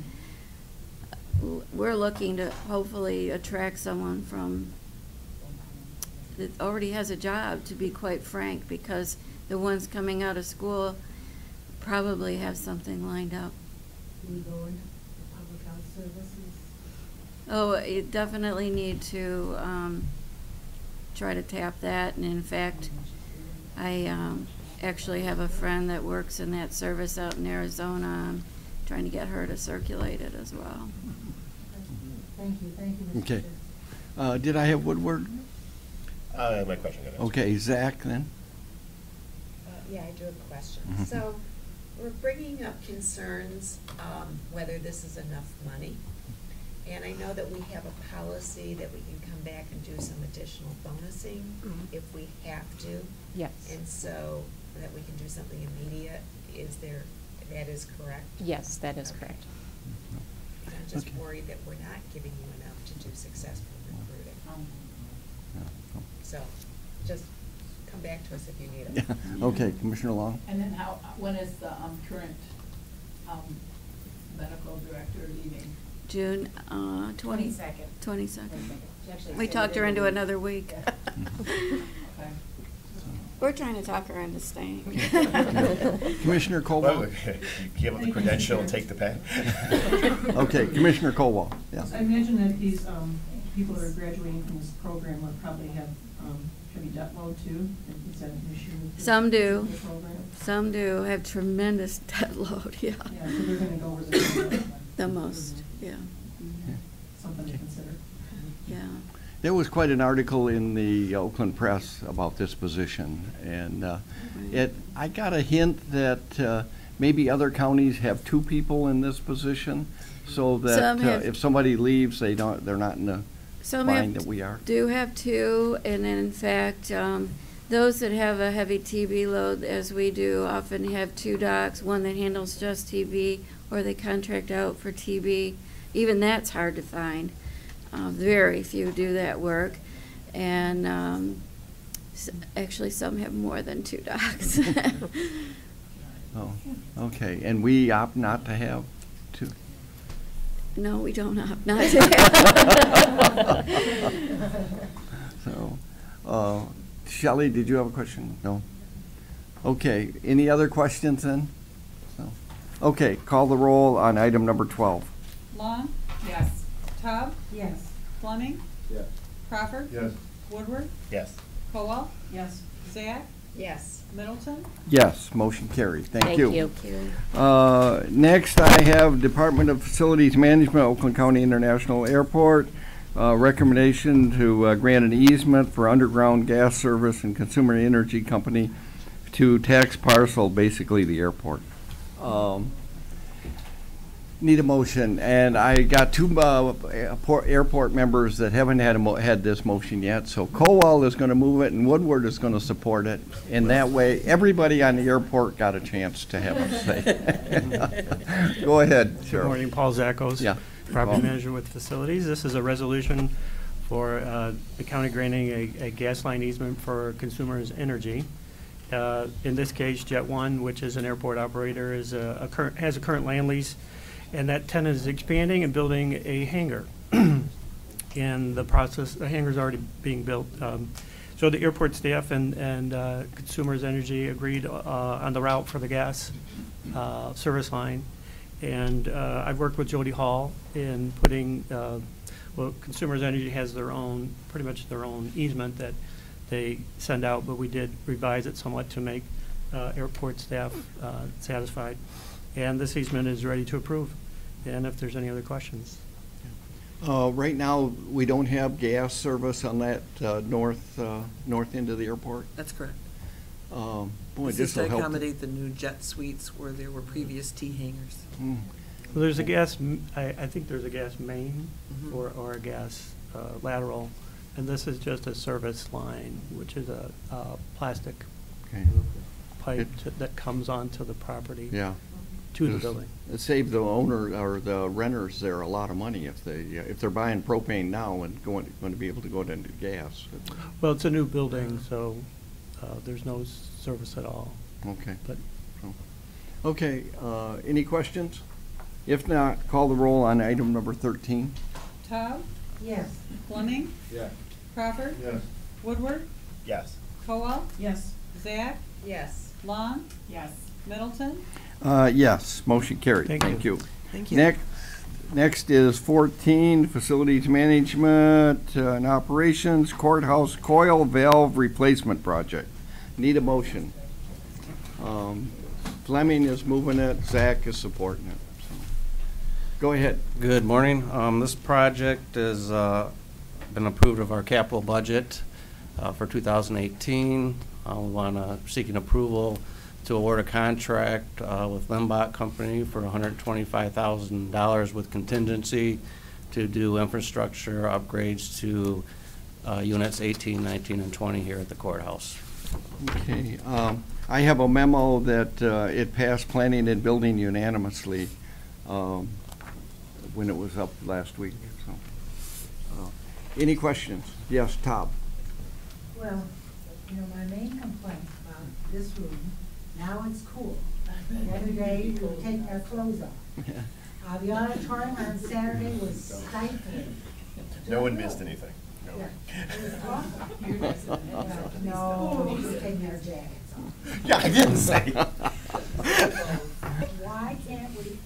we're looking to hopefully attract someone from that already has a job, to be quite frank, because the ones coming out of school probably have something lined up. Do we go into public health services? Oh, you definitely need to try to tap that, and in fact, I actually have a friend that works in that service out in Arizona. I'm trying to get her to circulate it as well. Thank you, Mr. Okay. Chair. Did I have Woodward? My question got answered. Okay, Zach then? Yeah, I do have a question. Mhm. So we're bringing up concerns whether this is enough money. And I know that we have a policy that we can come back and do some additional bonusing if we have to. Yes. And so that we can do something immediate. That is correct? Yes, that is correct. And I'm just Okay. worried that we're not giving you enough to do successful recruiting. So just come back to us if you need it. Yeah. Okay, Commissioner Long? And then when is the current medical director leaving? June 22nd. 22nd. We talked her into another week. Okay. We're trying to talk her into staying. Commissioner Colwell? You give them the credential and take the pay. Okay, Commissioner Colwell, yeah. I imagine that these people that are graduating from this program would probably have heavy debt load too. Is that an issue with the Some do. program? Some do have tremendous debt load, yeah. Yeah, so they're going to go where they're The most, yeah. something to consider. Yeah. There was quite an article in the Oakland Press about this position, and I got a hint that maybe other counties have two people in this position, so that if somebody leaves, they're not in the bind that we are. Do have two, and in fact, those that have a heavy TB load, as we do, often have two docs, one that handles just TB, or they contract out for TB. Even that's hard to find. Very few do that work, and actually some have more than two docs. Oh, okay, and we opt not to have two? No, we don't opt not to have. So, Shelley, did you have a question? No? Okay, any other questions then? No. Okay, call the roll on item number 12. Long? Yes. Tubb? Yes. Fleming? Yes. Crawford? Yes. Woodward? Yes. Caldwell? Yes. Zach? Yes. Middleton? Yes, motion carried. Thank you. Thank you. Next, I have Department of Facilities Management, Oakland County International Airport. Recommendation to grant an easement for underground gas service and consumer energy company to tax parcel, basically the airport. Need a motion, and I got two airport members that haven't had this motion yet. So Colwell is going to move it, and Woodward is going to support it. And that way, everybody on the airport got a chance to have a say. Go ahead, Sheriff. Good morning, Paul Zackos. Yeah. Property Manager with Facilities. This is a resolution for the county granting a gas line easement for Consumers Energy. In this case, Jet One, which is an airport operator, is has a current land lease, and that tenant is expanding and building a hangar. In the process, the hangar is already being built. So the airport staff and Consumers Energy agreed on the route for the gas service line. And I've worked with Jody Hall in putting, well, Consumers Energy has their own, pretty much their own easement that they send out, but we did revise it somewhat to make airport staff satisfied. And this easement is ready to approve. And if there's any other questions. Right now, we don't have gas service on that north end of the airport. That's correct. Boy, This is will to help. accommodate the new jet suites where there were previous T hangars. Well, there's a gas, I think there's a gas main or a gas lateral, and this is just a service line, which is a plastic pipe that comes onto the property. Yeah. To the building. It saved the owner or the renters there a lot of money if they're buying propane now and going to be able to go into gas. Well, it's a new building, so there's no service at all. Okay. But okay. Any questions? If not, call the roll on item number 13. Taub? Yes. Fleming? Yes. Crawford? Yes. Woodward? Yes. Caldwell? Yes. Zach? Yes. Long? Yes. Middleton? Yes, motion carried. Thank you. Thank you. Next is 14, Facilities Management and Operations Courthouse Coil Valve Replacement Project. Need a motion. Fleming is moving it, Zach is supporting it. So. Go ahead. Good morning. This project has been approved of our capital budget for 2018. We want to seek an approval to award a contract with Limbach Company for $125,000 with contingency to do infrastructure upgrades to units 18, 19, and 20 here at the courthouse. Okay. I have a memo that it passed planning and building unanimously when it was up last week. So, any questions? Yes, Tom. Well, my main complaint about this room, now it's cool. The other day, we would take our clothes off. The auditorium on Saturday was stifling. No one missed anything. No. Yeah, it was awful. No, we were taking our jackets off. Yeah, I didn't say. Why can't we,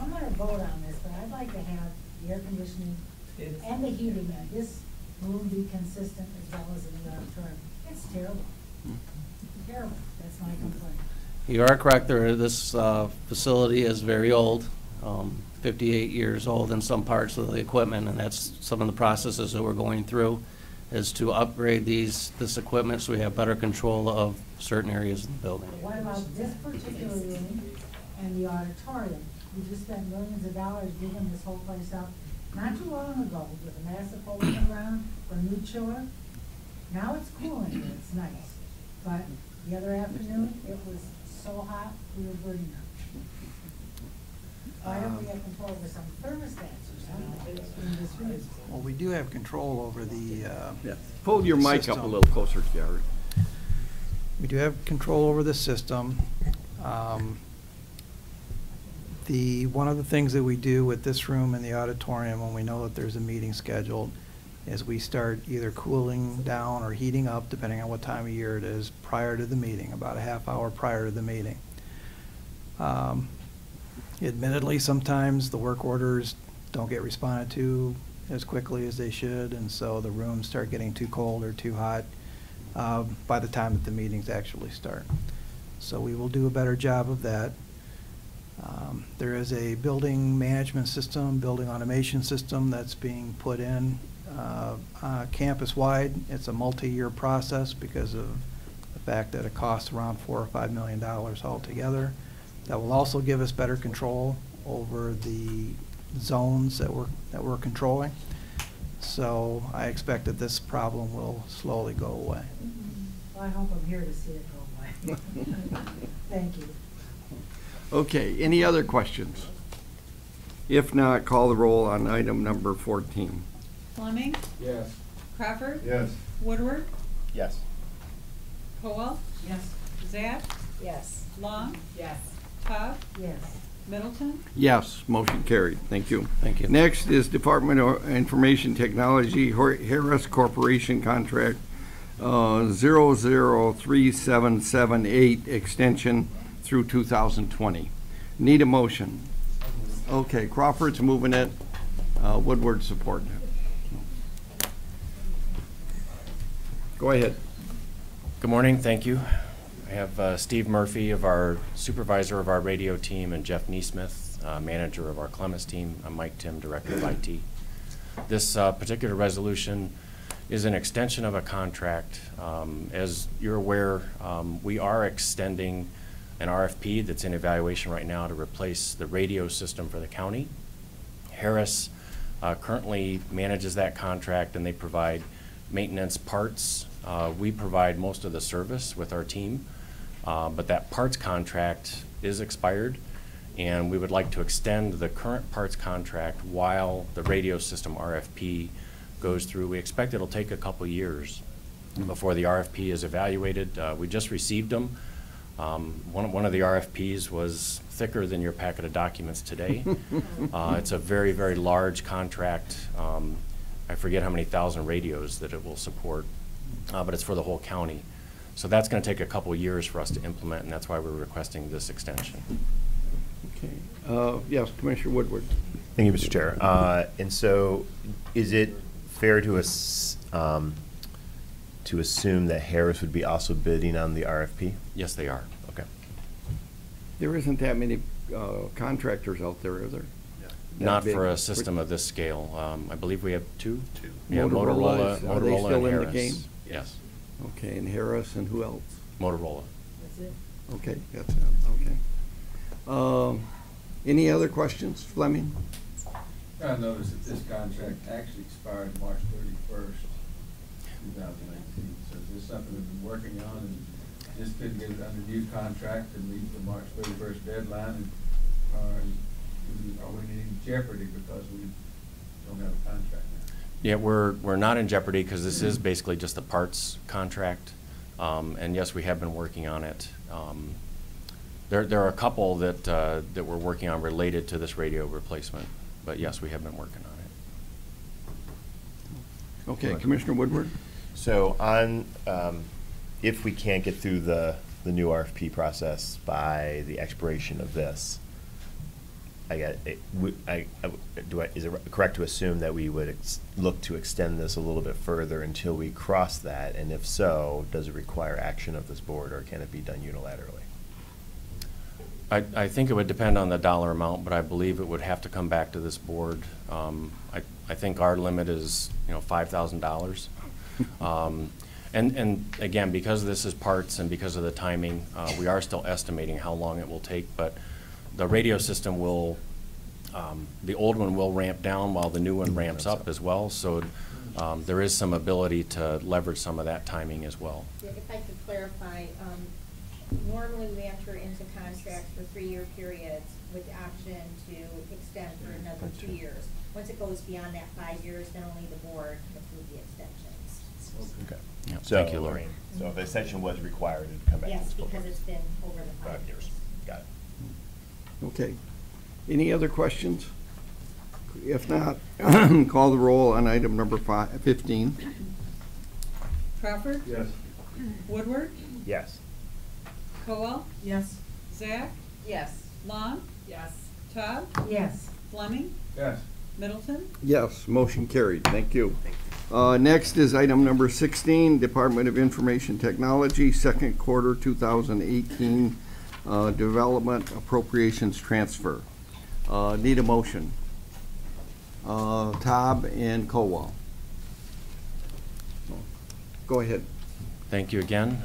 I'm gonna vote on this, but I'd like to have the air conditioning and the heating in this room be consistent as well as in the auditorium. It's terrible. Terrible. That's my complaint. You are correct. This facility is very old, 58 years old in some parts of the equipment, and that's some of the processes that we're going through, is to upgrade this equipment so we have better control of certain areas of the building. But what about this particular room and the auditorium? We just spent millions of dollars digging this whole place up not too long ago with a massive hole in the ground for a new chiller. Now it's cool in here. It's nice. But the other afternoon, it was so hot, we were burning up. Why don't we have control over some thermostats or something in this room? Well, we do have control over the Pull your mic system. up a little closer, Gary. We do have control over the system. One of the things that we do with this room and the auditorium when we know that there's a meeting scheduled is we start either cooling down or heating up, depending on what time of year it is, prior to the meeting, about a half hour prior to the meeting. Admittedly, sometimes the work orders don't get responded to as quickly as they should, and so the rooms start getting too cold or too hot by the time that the meetings actually start. So we will do a better job of that. There is a building management system, building automation system that's being put in campus-wide. It's a multi-year process because of the fact that it costs around $4 or $5 million altogether. That will also give us better control over the zones that we're controlling. So I expect that this problem will slowly go away. Well, I hope I'm here to see it go away. Thank you. Okay, any other questions? If not, call the roll on item number 14. Fleming, Yes. Crawford. Yes. Woodward, Yes. Cowell, Yes. Zach, Yes. Long, Yes. Todd, Yes. Middleton. Yes, motion carried. Thank you. Thank you. Next is Department of Information Technology, Harris Corporation Contract 003778, extension through 2020. Need a motion. Okay, Crawford's moving it. Woodward supporting it. Go ahead. Good morning, thank you. I have Steve Murphy, of our supervisor of our radio team, and Jeff Neesmith, manager of our Clemens team. I'm Mike Tim, director of IT. This particular resolution is an extension of a contract. As you're aware, we are extending an RFP that's in evaluation right now to replace the radio system for the county. Harris currently manages that contract, and they provide maintenance parts. We provide most of the service with our team, but that parts contract is expired, and we would like to extend the current parts contract while the radio system RFP goes through. We expect it'll take a couple years before the RFP is evaluated. We just received them. One of the RFPs was thicker than your packet of documents today. It's a very, very large contract. I forget how many thousand radios that it will support, but it's for the whole county. So that's going to take a couple of years for us to implement, and that's why we're requesting this extension. Okay. Yes, Commissioner Woodward. Thank you, Mr. Chair. And so, is it fair to assume that Harris would be also bidding on the RFP? Yes, they are. Okay. There isn't that many contractors out there, are there? Not for a system of this scale. I believe we have two. Yeah, Motorola, are they Motorola still and in the Harris. game? Yes. Okay, and Harris, and who else? Motorola. That's it. Okay, that's it, okay. Any other questions? Fleming? I noticed that this contract actually expired March 31st, 2019. So is this something we've been working on and just couldn't get it under new contract and meet the March 31st deadline? And are we in jeopardy because we don't have a contract now? Yeah, we're not in jeopardy because this is basically just a parts contract. And yes, we have been working on it. There are a couple that we're working on related to this radio replacement, but yes, we have been working on it. Okay, Commissioner Woodward? So on, if we can't get through the new RFP process by the expiration of this, is it correct to assume that we would look to extend this a little bit further until we cross that? And if so, does it require action of this board, or can it be done unilaterally? I think it would depend on the dollar amount, but I believe it would have to come back to this board. I think our limit is, $5,000. And again, because this is parts and because of the timing, we are still estimating how long it will take, but the radio system will, the old one will ramp down while the new one ramps up as well, so there is some ability to leverage some of that timing as well. If I could clarify, normally we enter into contracts for 3-year periods with the option to extend for another 2 years. Once it goes beyond that 5 years, then only the board can approve the extensions. Okay. Yeah, So, thank you, Lori. So if the extension was required, it'd come back to Yes, this board. because it's been over the 5 years. Got it. Okay. Any other questions? If not, call the roll on item number 15. Crawford. Yes. Woodward, Yes. Cowell, Yes. Zach, Yes. Long, Yes. Todd, Yes. Fleming, Yes. Middleton? Yes, motion carried. Thank you. Next is item number 16, Department of Information Technology, second quarter 2018 development appropriations transfer. Need a motion. Taub and Colwell. Go ahead. Thank you again.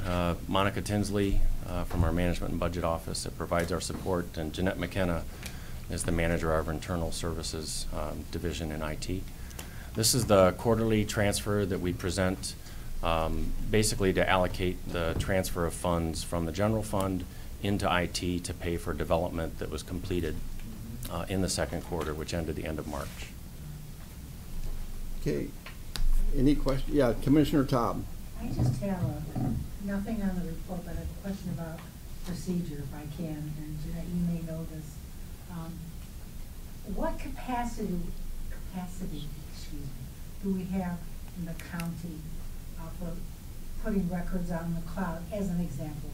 Monica Tinsley from our Management and Budget Office that provides our support, and Jeanette McKenna is the manager of our Internal Services Division in IT. This is the quarterly transfer that we present basically to allocate the transfer of funds from the general fund into IT to pay for development that was completed in the second quarter, which ended the end of March. Okay. Any question? Yeah, Commissioner Taub. I just have nothing on the report, but I have a question about procedure, if I can, and Jeanette, you may know this. What capacity, do we have in the county for putting records on the cloud, as an example?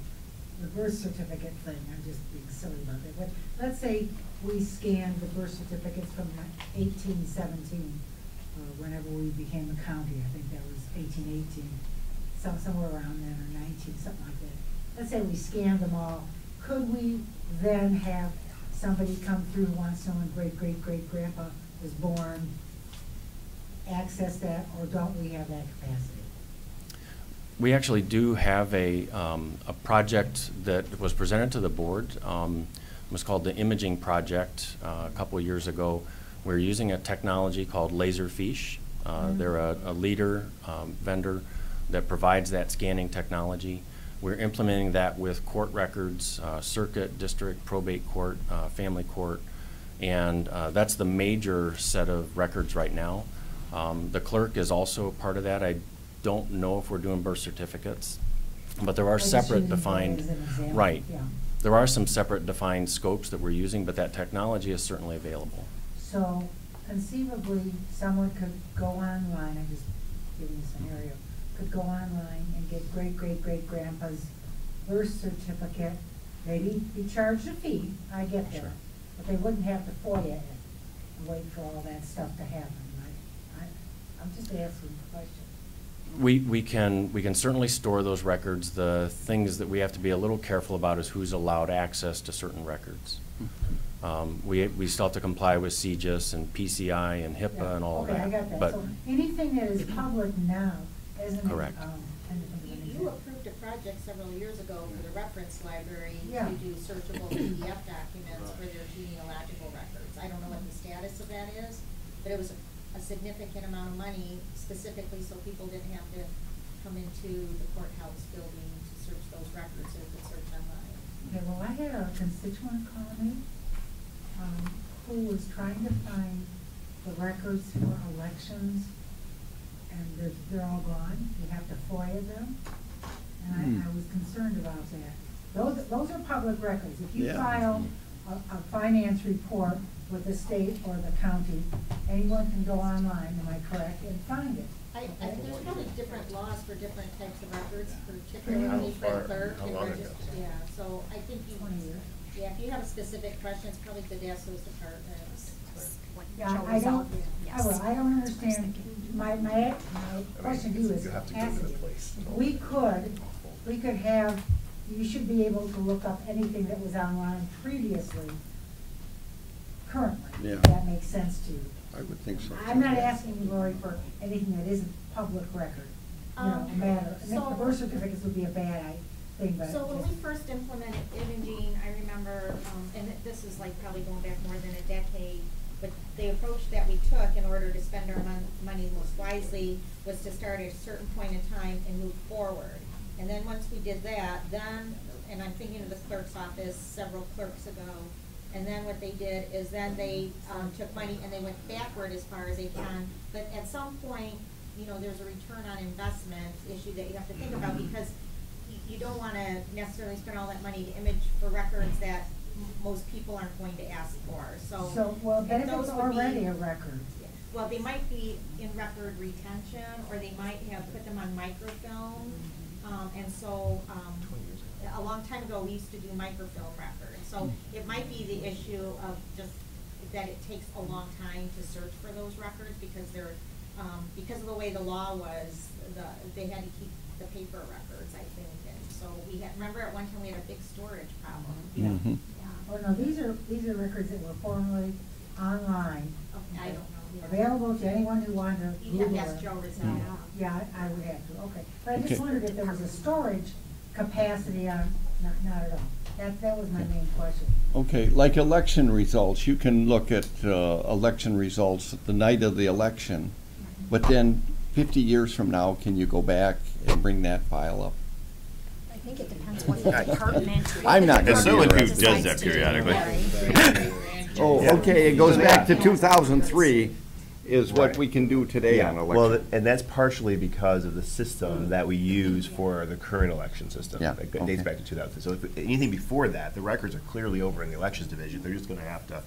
The birth certificate thing, I'm just being silly about that, but let's say we scanned the birth certificates from 1817, whenever we became a county. I think that was 1818, somewhere around then, or 19, something like that. Let's say we scanned them all. Could we then have somebody come through who wants to know when great-great-great-grandpa was born, access that, or don't we have that capacity? We actually do have a project that was presented to the board. It was called the Imaging Project a couple of years ago. We're using a technology called Laserfiche. They're a leader vendor that provides that scanning technology. We're implementing that with court records, circuit, district, probate court, family court, and that's the major set of records right now. The clerk is also part of that. I don't know if we're doing birth certificates, but there are separate defined, right. Yeah. There are some separate defined scopes that we're using, but that technology is certainly available. So conceivably, someone could go online, I'm just giving a scenario, could go online and get great-great-great-grandpa's birth certificate, maybe be charged a fee, I get that, but they wouldn't have to FOIA it and wait for all that stuff to happen, right? I'm just asking a question. We can certainly store those records. The things that we have to be a little careful about is who's allowed access to certain records. We still have to comply with CJIS and PCI and HIPAA and all of that. Okay, I got that. But So anything that is public now, isn't correct. You approved a project several years ago for the reference library Yeah. to do searchable PDF documents for their genealogical records. I don't know what the status of that is, but it was a significant amount of money specifically so people didn't have to come into the courthouse building to search those records, so they could search online. Okay, well, I had a constituent call me, who was trying to find the records for elections, and they're all gone. You have to FOIA them, and I was concerned about that. Those are public records. If you file a finance report with the state or the county, anyone can go online, am I correct, and find it. There's probably different laws for different types of records, particularly for clerk and register. Yeah, so I think you, if you have a specific question, it's probably good to ask those departments. Yeah, I don't understand, my question to you is capacity. We could have, you should be able to look up anything that was online previously, currently, if that makes sense to you. I would think so. I'm not asking you, Lori, for anything that isn't public record, a matter. I think the birth certificates would be a bad thing, but. So when we first implemented imaging, I remember, and this is like probably going back more than a decade, but the approach that we took in order to spend our money most wisely was to start at a certain point in time and move forward. And then once we did that, and I'm thinking of the clerk's office several clerks ago, and then what they did is then they took money and they went backward as far as they can. But at some point, there's a return on investment issue that you have to think about, because you don't want to necessarily spend all that money to image for records that most people aren't going to ask for. Well, then if it's already a record. Well, they might be in record retention, or they might have put them on microfilm. And so, a long time ago, we used to do microfilm records. So it might be the issue of just that it takes a long time to search for those records because they're, because of the way the law was, they had to keep the paper records, I think, and so we had, remember at one time we had a big storage problem. Mhm. Oh, no, these are records that were formerly online. Okay, I don't know. Available to anyone who wanted to You'd have Google to ask it. Joe Rizzo. Yeah, I would have to, okay. But I just Okay. wondered if there was a storage capacity on, not at all. That was my main question. Okay, like election results, you can look at election results the night of the election, but then 50 years from now, can you go back and bring that file up? I think it depends what the department. I'm not As gonna someone be who interested. does that periodically. Oh, okay, it goes back to 2003 is what we can do today on election. Well, and that's partially because of the system that we use for the current election system. Yeah, It dates okay. back to 2000. So if anything before that, the records are clearly over in the elections division. They're just going to have to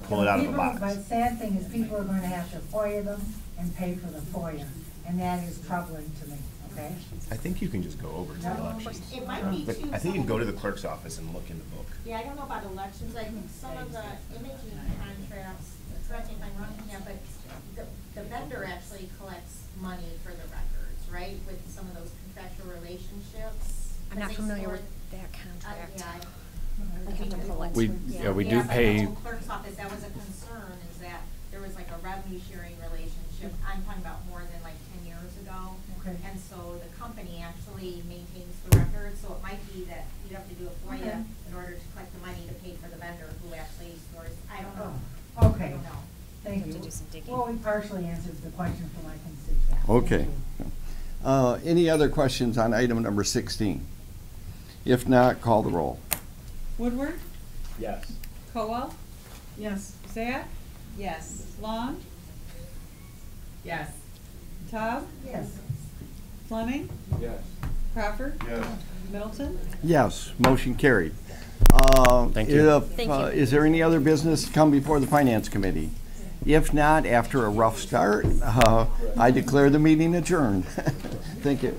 pull it out of the People- box. But sad thing is people are going to have to FOIA them and pay for the FOIA, and that is troubling to me, okay? I think you can just go over to the No. elections. It might be too. I think you can go to the clerk's office and look in the book. Yeah, I don't know about elections, I think some of the imaging contracts, correct me if I'm wrong, yeah, but the vendor actually collects money for the records, right, with some of those contractual relationships? I'm not They familiar store- with that contract. Yeah. I'd have to pull it. We do Yeah, but pay, the clerk's office, that was a concern, is that there was like a revenue sharing relationship, I'm talking about more than like 10 years ago. Okay. And so the company actually maintains the records, so it might be that you'd have to do a FOIA Okay. in order to collect the money to pay for the vendor who actually stores, I don't know. Oh, okay. I don't know. Thank Have you. to do some digging. Well, we partially answered the question for my constituent. Okay. Any other questions on item number 16? If not, call the roll. Woodward, Yes. Cowell, Yes. Zach, Yes. Long, Yes. Taub, Yes. Fleming, Yes. Crawford, Yes. Middleton. Yes, motion carried. Thank you. Thank you. Is there any other business to come before the Finance Committee? If not, after a rough start, I declare the meeting adjourned. Thank you.